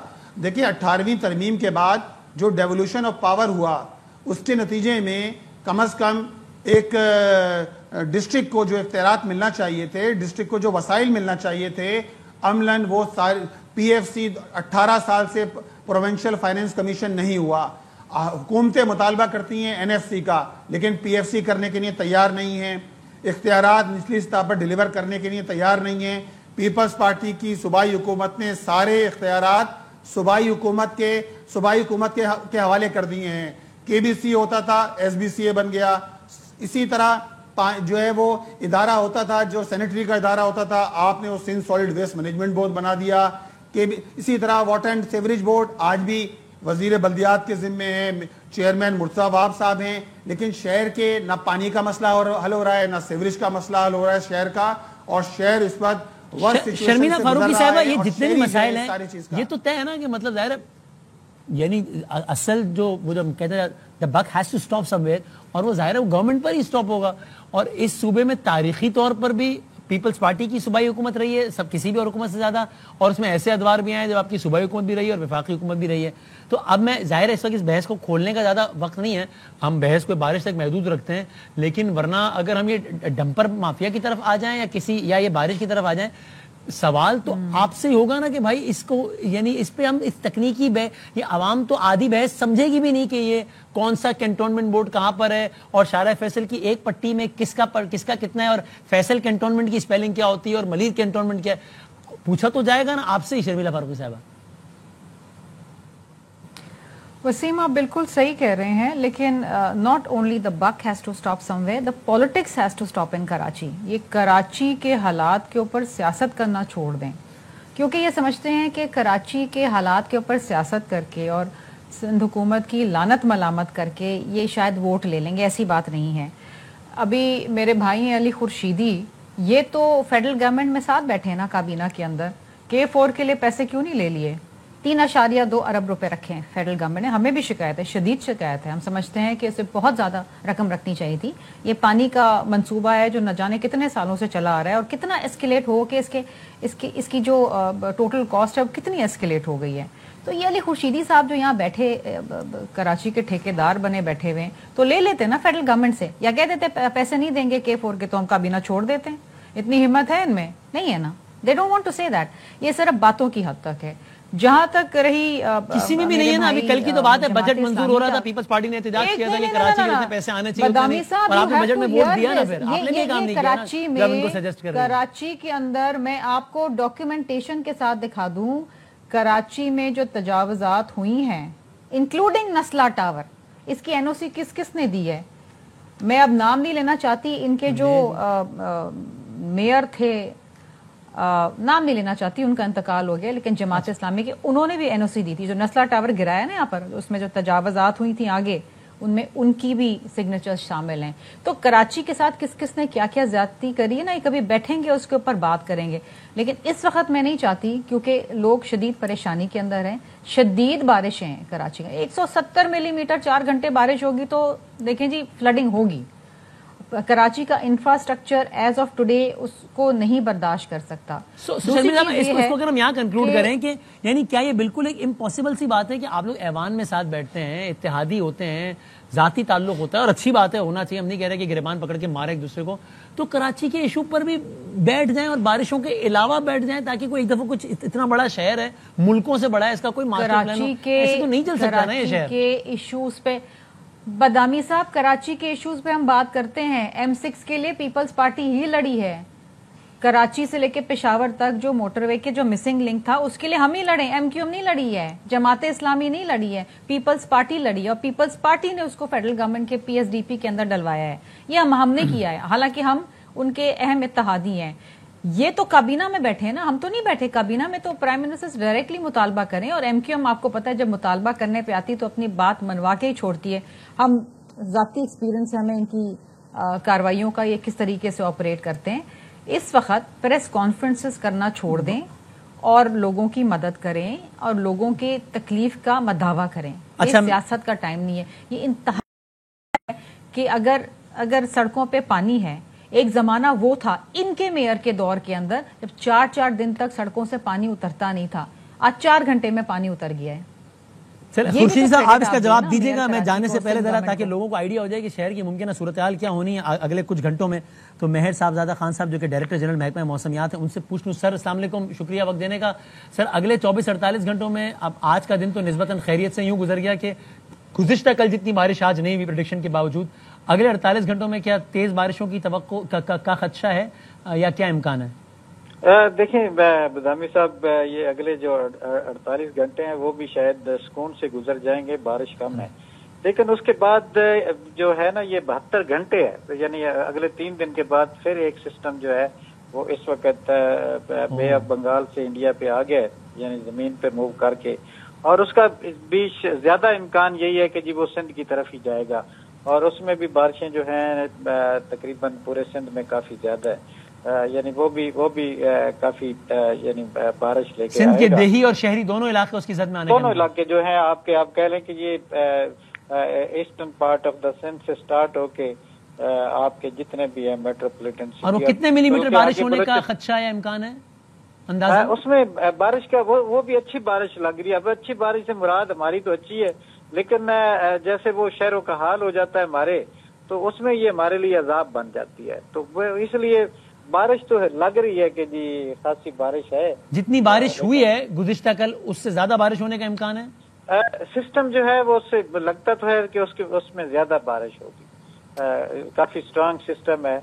دیکھیں 18ویں ترمیم کے بعد جو ڈیولوشن آف پاور ہوا، اس کے نتیجے میں کم از کم ایک ڈسٹرکٹ کو جو اختیارات ملنا چاہیے تھے، ڈسٹرکٹ کو جو وسائل ملنا چاہیے تھے، عملاً وہ PFC 18 سال سے پروونشل فائنینس کمیشن نہیں ہوا. حکومتیں مطالبہ کرتی ہیں NFC کا، لیکن PFC کرنے کے لیے تیار نہیں ہیں. اختیارات نچلی سطح پر ڈیلیور کرنے کے لیے تیار نہیں ہیں. پیپلز پارٹی کی صوبائی حکومت نے سارے اختیارات صوبائی حکومت کے حوالے کر دیے ہیں. KBC ہوتا تھا، SBCA بن گیا. اسی طرح جو ہے وہ ادارہ ہوتا تھا جو سینیٹری کا ادارہ ہوتا تھا، آپ نے وہ Sindh solid waste management board بنا دیا. اسی طرح واٹر اینڈ سیوریج بورڈ آج بھی وزیر بلدیات کے ذمے ہیں، چیئرمین مرتضیٰ وہاب صاحب ہیں. لیکن شہر کے نہ پانی کا مسئلہ حل ہو رہا ہے، نہ سیوریج کا مسئلہ حل ہو رہا ہے شہر کا. اور شہر اس وقت شرمیلہ فاروقی صاحبہ، یہ جتنے بھی مسائل ہیں یہ تو طے ہے نا کہ مطلب ظاہر ہے، یعنی اصل جو وہ جو کہتے ہیں the buck has to stop somewhere، اور وہ ظاہر ہے وہ گورنمنٹ پر ہی سٹاپ ہوگا. اور اس صوبے میں تاریخی طور پر بھی پیپلز پارٹی کی صوبائی حکومت رہی ہے، سب کسی بھی اور حکومت سے زیادہ، اور اس میں ایسے ادوار بھی آئے جب آپ کی صوبائی حکومت بھی رہی ہے اور وفاقی حکومت بھی رہی ہے. تو اب میں ظاہر ہے اس وقت اس بحث کو کھولنے کا زیادہ وقت نہیں ہے، ہم بحث کو بارش تک محدود رکھتے ہیں. لیکن ورنہ اگر ہم یہ ڈمپر مافیا کی طرف آ جائیں یا یہ بارش کی طرف آ جائیں، سوال تو آپ سے ہی ہوگا نا کہ بھائی اس کو، یعنی اس پہ ہم اس تکنیکی یہ عوام تو آدھی بحث سمجھے گی بھی نہیں کہ یہ کون سا کنٹونمنٹ بورڈ کہاں پر ہے، اور شارع فیصل کی ایک پٹی میں کس کا کتنا ہے، اور فیصل کنٹونمنٹ کی سپیلنگ کیا ہوتی ہے اور ملیر کنٹونمنٹ کیا ہے. پوچھا تو جائے گا نا آپ سے ہی شرمیلہ فاروقی صاحبہ. وسیم، آپ بالکل صحیح کہہ رہے ہیں، لیکن not only the buck has to stop somewhere, the politics has to stop in Karachi. یہ کراچی کے حالات کے اوپر سیاست کرنا چھوڑ دیں، کیونکہ یہ سمجھتے ہیں کہ کراچی کے حالات کے اوپر سیاست کر کے اور سندھ حکومت کی لعنت ملامت کر کے یہ شاید ووٹ لے لیں گے. ایسی بات نہیں ہے. ابھی میرے بھائی ہیں علی خورشیدی، یہ تو فیڈرل گورنمنٹ میں ساتھ بیٹھے ہیں نا کابینہ کے اندر. K4 کے لیے پیسے کیوں نہیں لے لیے؟ 3.2 ارب روپے رکھے ہیں فیڈرل گورنمنٹ نے. ہمیں بھی شکایت ہے، شدید شکایت ہے. ہم سمجھتے ہیں کہ اسے بہت زیادہ رقم رکھنی چاہیے تھی. یہ پانی کا منصوبہ ہے جو نہ جانے کتنے سالوں سے چلا آ رہا ہے، اور کتنا اسکیلیٹ ہو کہ اس کی جو ٹوٹل کاسٹ ہے وہ کتنی اسکیلیٹ ہو گئی ہے. تو یہ علی خورشیدی صاحب جو یہاں بیٹھے کراچی کے ٹھیکیدار بنے بیٹھے ہوئے، تو لے لیتے نا فیڈرل گورنمنٹ سے، یا کہہ دیتے پیسے نہیں دیں گے K4 کے تو ہم کابینہ چھوڑ دیتے ہیں. اتنی ہمت ہے ان میں؟ نہیں ہے نا. دے ڈونٹ وانٹ ٹو سے دیٹ. یہ صرف باتوں کی حد تک ہے. جہاں تک رہی کسی میں بھی نہیں ہے نا. ابھی کل کی تو بات ہے، بجٹ منظور ہو رہا تھا، پیپلز پارٹی نے احتجاج کیا تھا کہ کراچی میں اتنے پیسے آنے چاہیے، اور آپ نے بجٹ میں ووٹ دیا نا. پھر آپ نے بھی کام نہیں کیا جب ان کو سجیسٹ کر رہے ہیں. کراچی کے اندر میں آپ کو ڈاکیومنٹیشن کے ساتھ دکھا دوں، کراچی میں جو تجاوزات ہوئی ہیں انکلوڈنگ نسلا ٹاور، اس کی NOC کس نے دی ہے؟ میں اب نام نہیں لینا چاہتی، ان کے جو میئر تھے، نام نہیں لینا چاہتی، ان کا انتقال ہو گیا، لیکن جماعت اسلامی کے انہوں نے بھی NOC دی تھی. جو نسلا ٹاور گرایا نا یہاں پر، اس میں جو تجاوزات ہوئی تھیں آگے، ان میں ان کی بھی سگنیچرز شامل ہیں. تو کراچی کے ساتھ کس کس نے کیا کیا زیادتی کری ہے نا، یہ کبھی بیٹھیں گے اس کے اوپر بات کریں گے. لیکن اس وقت میں نہیں چاہتی، کیونکہ لوگ شدید پریشانی کے اندر ہیں. شدید بارشیں ہیں کراچی کا، 170 ملی میٹر 4 گھنٹے بارش ہوگی تو دیکھیں جی فلڈنگ ہوگی. کراچی کا انفراسٹرکچر ایز آف ٹوڈے اس کو نہیں برداشت کر سکتا. اس کو اگر ہم یہاں کنکلوڈ کریں کہ یعنی کیا یہ بالکل ایک امپاسبل سی بات ہے کہ آپ لوگ ایوان میں ساتھ بیٹھتے ہیں، اتحادی ہوتے ہیں، ذاتی تعلق ہوتا ہے، اور اچھی بات ہے، ہونا چاہیے، ہم نہیں کہہ رہے کہ گریبان پکڑ کے مارے ایک دوسرے کو، تو کراچی کے ایشو پر بھی بیٹھ جائیں اور بارشوں کے علاوہ بیٹھ جائیں تاکہ کوئی ایک دفعہ کچھ اتنا بڑا شہر ہے، ملکوں سے بڑا ہے، اس کا کوئی ماسٹر پلان ہو. ایسے تو نہیں چل سکتا نا یہ شہر. کراچی کے ایشوز پہ بدامی صاحب، کراچی کے ایشوز پہ ہم بات کرتے ہیں. M6 کے لیے پیپلز پارٹی ہی لڑی ہے. کراچی سے لے کے پشاور تک جو موٹر وے کے جو مسنگ لنک تھا اس کے لیے ہم ہی لڑے. MQM نہیں لڑی ہے، جماعت اسلامی نہیں لڑی ہے، پیپلز پارٹی لڑی ہے، اور پیپلز پارٹی نے اس کو فیڈرل گورنمنٹ کے PSDP کے اندر ڈلوایا ہے. یہ ہم نے کیا ہے، حالانکہ ہم ان کے اہم اتحادی ہیں. یہ تو کابینہ میں بیٹھے ہیں نا، ہم تو نہیں بیٹھے کابینہ میں. تو پرائم منسٹر ڈائریکٹلی مطالبہ کریں، اور MQM آپ کو پتا ہے جب مطالبہ کرنے پہ آتی تو اپنی بات منوا کے ہی چھوڑتی ہے. ہم ذاتی ایکسپیرینس سے ہمیں ان کی کاروائیوں کا یہ کس طریقے سے آپریٹ کرتے ہیں. اس وقت پریس کانفرنسز کرنا چھوڑ دیں اور لوگوں کی مدد کریں اور لوگوں کے تکلیف کا مداوع کریں. یہ سیاست کا ٹائم نہیں ہے. یہ انتہا ہے کہ اگر سڑکوں پہ پانی ہے، ایک زمانہ وہ تھا ان کے میئر کے دور کے اندر جب 4 دن تک سڑکوں سے پانی اترتا نہیں تھا. آج 4 گھنٹے میں پانی اتر گیا ہے. خورشید صاحب آپ اس کا جواب دیجیے گا میں جانے سے پہلے ذرا، تاکہ لوگوں کو آئیڈیا ہو جائے کہ شہر کی ممکنہ صورتحال کیا ہونی ہے اگلے کچھ گھنٹوں میں. تو مہر صاحبزادہ خان صاحب جو کہ ڈائریکٹر جنرل محکمہ موسمیات ہیں، ان سے پوچھ لوں. سر السلام علیکم، شکریہ وقت دینے کا. سر اگلے 24-48 گھنٹوں میں، اب آج کا دن تو نسبتاً خیریت سے یوں گزر گیا کہ گزشتہ کل جتنی بارش آج نہیں ہوئی پریڈکشن کے باوجود، اگلے 48 گھنٹوں میں کیا تیز بارشوں کی توقع کا خدشہ ہے یا کیا امکان ہے؟ دیکھیں بدامی صاحب، یہ اگلے جو 48 گھنٹے ہیں وہ بھی شاید سکون سے گزر جائیں گے، بارش کم ہے. لیکن اس کے بعد جو ہے نا یہ 72 گھنٹے ہے، یعنی اگلے 3 دن کے بعد پھر ایک سسٹم جو ہے وہ اس وقت بے آف بنگال سے انڈیا پہ آ گیا ہے، یعنی زمین پہ موو کر کے، اور اس کا بیچ زیادہ امکان یہی ہے کہ جی وہ سندھ کی طرف ہی جائے گا، اور اس میں بھی بارشیں جو ہیں تقریباً پورے سندھ میں کافی زیادہ ہے. یعنی وہ بھی کافی یعنی بارش لے کے سندھ کے دیہی اور شہری دونوں علاقے اس کی زد میں آنے دونوں علاقے جو ہیں آپ کہہ لیں کہ یہ eastern part of the Sindh سے سٹارٹ ہو کے آپ کے جتنے بھی ہیں میٹروپولیٹن سٹی. اور وہ کتنے ملی میٹر بارش ہونے کا خدشہ یا امکان ہے اندازہ؟ اس میں بارش کا وہ بھی اچھی بارش لگ رہی ہے. اب اچھی بارش سے مراد ہماری تو اچھی ہے، لیکن جیسے وہ شہروں کا حال ہو جاتا ہے ہمارے، تو اس میں یہ ہمارے لیے عذاب بن جاتی ہے. تو اس لیے بارش تو لگ رہی ہے کہ جی خاصی بارش ہے. جتنی بارش ہوئی ہے گزشتہ کل اس سے زیادہ بارش ہونے کا امکان ہے؟ سسٹم جو ہے وہ اس سے لگتا تو ہے کہ اس میں زیادہ بارش ہوگی. کافی سٹرانگ سسٹم ہے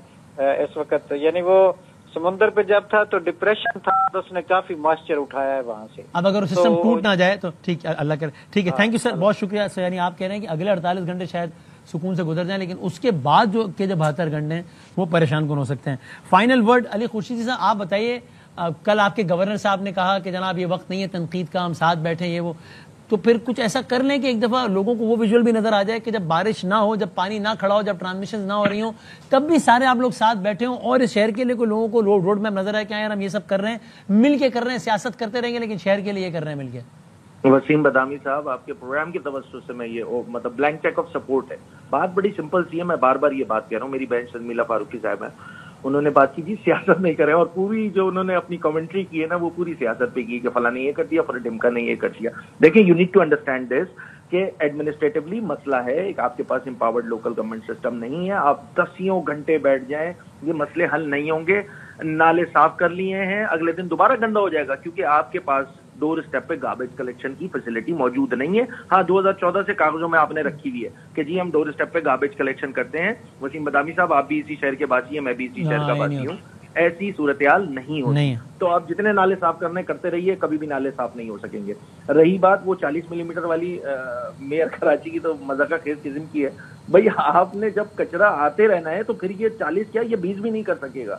اس وقت. یعنی وہ سمندر پہ جب تھا تو ڈپریشن تھا، تو اس نے کافی موئسچر اٹھایا ہے وہاں سے. اب اگر سسٹم ٹوٹ نہ جائے تو ٹھیک ہے، اللہ کرے. ٹھیک ہے، تھینک یو سر، بہت شکریہ. سر یعنی آپ کہہ رہے ہیں کہ اگلے 48 گھنٹے شاید سکون سے گزر جائیں، لیکن اس کے بعد جو 72 گھنٹے ہیں وہ پریشان کن ہو سکتے ہیں. فائنل ورڈ علی خورشیدی صاحب آپ بتائیے. کل آپ کے گورنر صاحب نے کہا کہ جناب یہ وقت نہیں ہے تنقید کا، ہم ساتھ بیٹھے یہ وہ، تو پھر کچھ ایسا کر لیں کہ ایک دفعہ لوگوں کو وہ ویژول بھی نظر آ جائے کہ جب بارش نہ ہو، جب پانی نہ کھڑا ہو، جب ٹرانسمیشن نہ ہو رہی ہوں، تب بھی سارے آپ لوگ ساتھ بیٹھے ہوں اور اس شہر کے لیے کوئی لوگوں کو روڈ میپ نظر آئے کہ یار ہم یہ سب کر رہے ہیں، مل کے کر رہے ہیں، سیاست کرتے رہیں گے لیکن شہر کے لیے یہ کر رہے ہیں مل کے. وسیم بدامی صاحب، آپ کے پروگرام کی توسط سے میں یہ مطلب بلینک چیک آف سپورٹ ہے. بات بڑی سمپل سی ہے، میں بار بار یہ بات کہہ رہا ہوں. میری بہن شرمیلا فاروقی صاحب ہیں، انہوں نے بات کی تھی سیاست نہیں کرے، اور پوری جو انہوں نے اپنی کمنٹری کی ہے نا وہ پوری سیاست پہ کی کہ فلاں نے یہ کر دیا، فلاں ڈمکا نے یہ کر دیا. دیکھیں، you need to understand this کہ ایڈمنسٹریٹولی مسئلہ ہے. ایک آپ کے پاس امپاورڈ لوکل گورنمنٹ سسٹم نہیں ہے. آپ 10 گھنٹے بیٹھ جائیں، یہ مسئلے حل نہیں ہوں گے. نالے صاف کر لیے ہیں، اگلے دن دوبارہ گندا ہو جائے گا کیونکہ آپ کے پاس ڈور اسٹیپ پہ گاربیج کلیکشن کی فیسلٹی موجود نہیں ہے. ہاں 2014 سے کاغذوں میں آپ نے رکھی ہوئی ہے کہ جی ہم ڈور اسٹیپ پہ گاربیج کلیکشن کرتے ہیں. وسیم بدامی صاحب، آپ بھی اسی شہر کے باسی ہیں، میں بھی اسی شہر کا باسی ہوں. ایسی صورتحال نہیں ہوتی. تو آپ جتنے نالے صاف کرتے رہیے، کبھی بھی نالے صاف نہیں ہو سکیں گے. رہی بات وہ 40 ملی میٹر والی میئر کراچی کی، تو مذاقہ خیز قسم کی ہے. بھائی آپ نے جب کچرا آتے رہنا ہے تو پھر یہ 40 کیا، یہ 20 بھی نہیں کر سکے گا.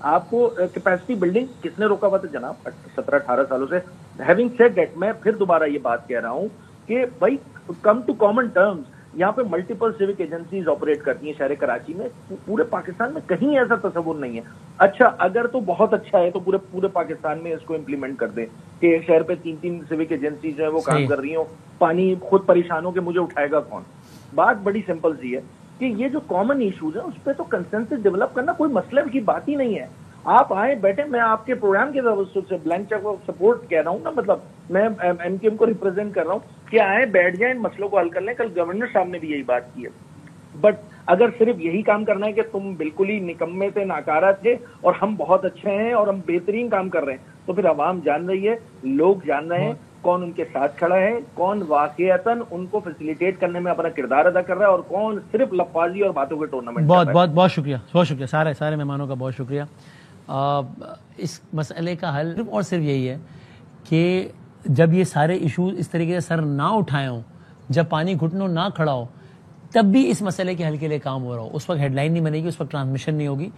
آپ کو کیپیسٹی بلڈنگ کس نے روکا ہوا تھا جناب 17-18 سالوں سے. ہیونگ سیڈ دیٹ، میں پھر دوبارہ یہ بات کہہ رہا ہوں کہ بھائی کم ٹو کامن ٹرمز. یہاں پہ ملٹیپل سیوک ایجنسیز آپریٹ کرتی ہیں شہر کراچی میں. پورے پاکستان میں کہیں ایسا تصور نہیں ہے. اچھا اگر تو بہت اچھا ہے تو پورے پاکستان میں اس کو امپلیمنٹ کر دیں کہ ایک شہر پہ 3 سیوک ایجنسیز جو ہیں وہ کام کر رہی ہوں. پانی خود پریشان ہو کہ مجھے اٹھائے گا کون. بات بڑی سمپل سی ہے کہ یہ جو کامن ایشوز ہیں اس پہ تو کنسنسس ڈیولپ کرنا کوئی مسئلہ کی بات ہی نہیں ہے. آپ آئیں بیٹھے, میں آپ کے پروگرام کے سے بلینک چیک آف سپورٹ کہہ رہا ہوں نا, مطلب میں ایم کیو ایم کو ریپرزینٹ کر رہا ہوں کہ آئیں بیٹھ جائیں ان مسئلوں کو حل کر لیں. کل گورنر صاحب نے بھی یہی بات کی ہے. بٹ اگر صرف یہی کام کرنا ہے کہ تم بالکل ہی نکمے تھے, ناکارہ تھے اور ہم بہت اچھے ہیں اور ہم بہترین کام کر رہے ہیں, تو پھر عوام جان رہی ہے, لوگ جان رہے ہیں کون ان کے ساتھ کھڑا ہے, کون واقعتاً ان کو فیسیلیٹیٹ کرنے میں اپنا کردار ادا کر رہا ہے اور کون صرف لفاظی اور باتوں کے ٹورنامنٹ. بہت شکریہ سارے مہمانوں کا بہت شکریہ. اس مسئلے کا حل صرف اور صرف یہی ہے کہ جب یہ سارے ایشوز اس طریقے سے سر نہ اٹھائے ہوں, جب پانی گھٹنوں نہ کھڑا ہو, تب بھی اس مسئلے کے حل کے لیے کام ہو رہا ہو. اس وقت ہیڈ لائن نہیں بنے گی, اس وقت ٹرانسمیشن نہیں ہوگی,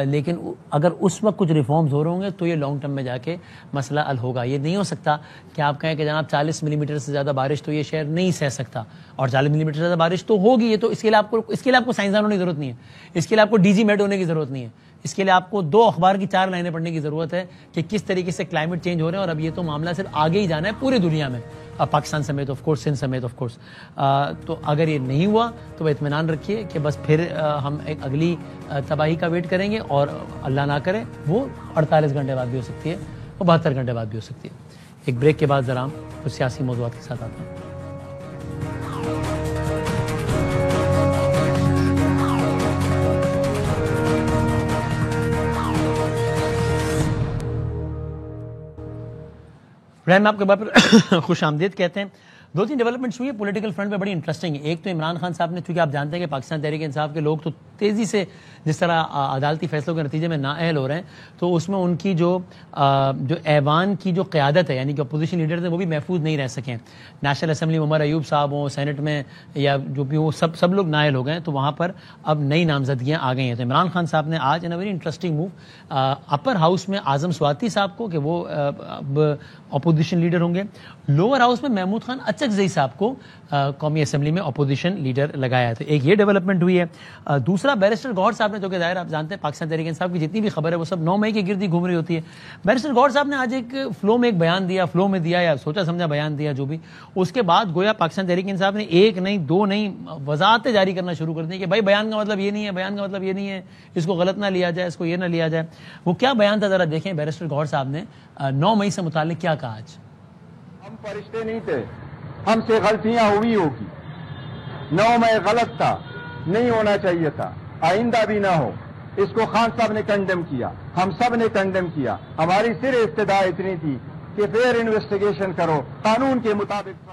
لیکن اگر اس وقت کچھ ریفارمز ہو رہے ہوں گے تو یہ لانگ ٹرم میں جا کے مسئلہ حل ہوگا. یہ نہیں ہو سکتا کہ آپ کہیں کہ جناب 40 ملی میٹر سے زیادہ بارش تو یہ شہر نہیں سہ سکتا, اور 40 ملی میٹر سے زیادہ بارش تو ہوگی. یہ تو اس کے لیے آپ کو سائنسدان ہونے کی ضرورت نہیں ہے, اس کے لیے آپ کو ڈی جی میٹ ہونے کی ضرورت نہیں ہے, اس کے لیے آپ کو 2 اخبار کی 4 لائنیں پڑھنے کی ضرورت ہے کہ کس طریقے سے کلائمیٹ چینج ہو رہے ہیں. اور اب یہ تو معاملہ صرف آگے ہی جانا ہے پوری دنیا میں, پاکستان سمیت آف کورس, سندھ سمیت آف کورس. تو اگر یہ نہیں ہوا تو اطمینان رکھیے کہ بس پھر ہم ایک اگلی تباہی کا ویٹ کریں گے, اور اللہ نہ کرے وہ 48 گھنٹے بعد بھی ہو سکتی ہے, وہ 72 گھنٹے بعد بھی ہو سکتی ہے. ایک بریک کے بعد ذرا ہم کچھ سیاسی موضوعات کے ساتھ آتے ہیں. میں آپ کے بعد خوش آمدید کہتے ہیں. 2-3 ڈیولپمنٹس ہوئی ہے پولیٹیکل فرنٹ پہ بڑی انٹرسٹنگ ہے. ایک تو عمران خان صاحب نے, چونکہ آپ جانتے ہیں کہ پاکستان تحریک انصاف کے لوگ تو تیزی سے جس طرح عدالتی فیصلوں کے نتیجے میں نااہل ہو رہے ہیں, تو اس میں ان کی جو ایوان کی جو قیادت ہے, یعنی کہ اپوزیشن لیڈر تھے, وہ بھی محفوظ نہیں رہ سکیں. نیشنل اسمبلی میں عمر ایوب صاحب ہوں, سینٹ میں یا جو بھی ہوں, سب لوگ نااہل ہو گئے ہیں. تو وہاں پر اب نئی نامزدگیاں آ گئی ہیں. تو عمران خان صاحب نے آج in a very interesting move, upper house میں اعظم سواتی صاحب کو کہ وہ اب اپوزیشن لیڈر ہوں گے, لوور ہاؤس میں محمود خان اچکزئی صاحب کو قومی اسمبلی میں اپوزیشن لیڈر لگایا ہے. تو ایک یہ ڈیولپمنٹ ہوئی ہے. دوسرا بیرسٹر گوہر صاحب نے, جو کہ ظاہر آپ جانتے ہیں پاکستان تحریک انصاف کی جتنی بھی خبر ہے وہ سب 9 مئی کے گرد ہی گھوم رہی ہوتی ہے. بیرسٹر گوہر صاحب نے آج ایک فلو میں ایک بیان دیا, یا سوچا سمجھا بیان دیا جو بھی, اس کے بعد گویا پاکستان تحریک انصاف نے 1 نہیں 2 نہیں وضاحتیں جاری کرنا شروع کر دی کہ بھائی بیان کا مطلب یہ نہیں ہے, بیان کا مطلب یہ نہیں ہے, اس کو غلط نہ لیا جائے, اس کو یہ نہ لیا جائے. وہ کیا بیان تھا ذرا دیکھیں بیرسٹر گوہر صاحب نے 9 مئی سے متعلق کیا کہا. آج ہم فرشتے نہیں تھے, ہم سے غلطیاں ہوئی ہوگی. 9 مئی غلط تھا, نہیں ہونا چاہیے تھا, آئندہ بھی نہ ہو. اس کو خان صاحب نے کنڈیم کیا, ہم سب نے کنڈیم کیا. ہماری صرف ابتدا اتنی تھی کہ فیئر انویسٹیگیشن کرو, قانون کے مطابق.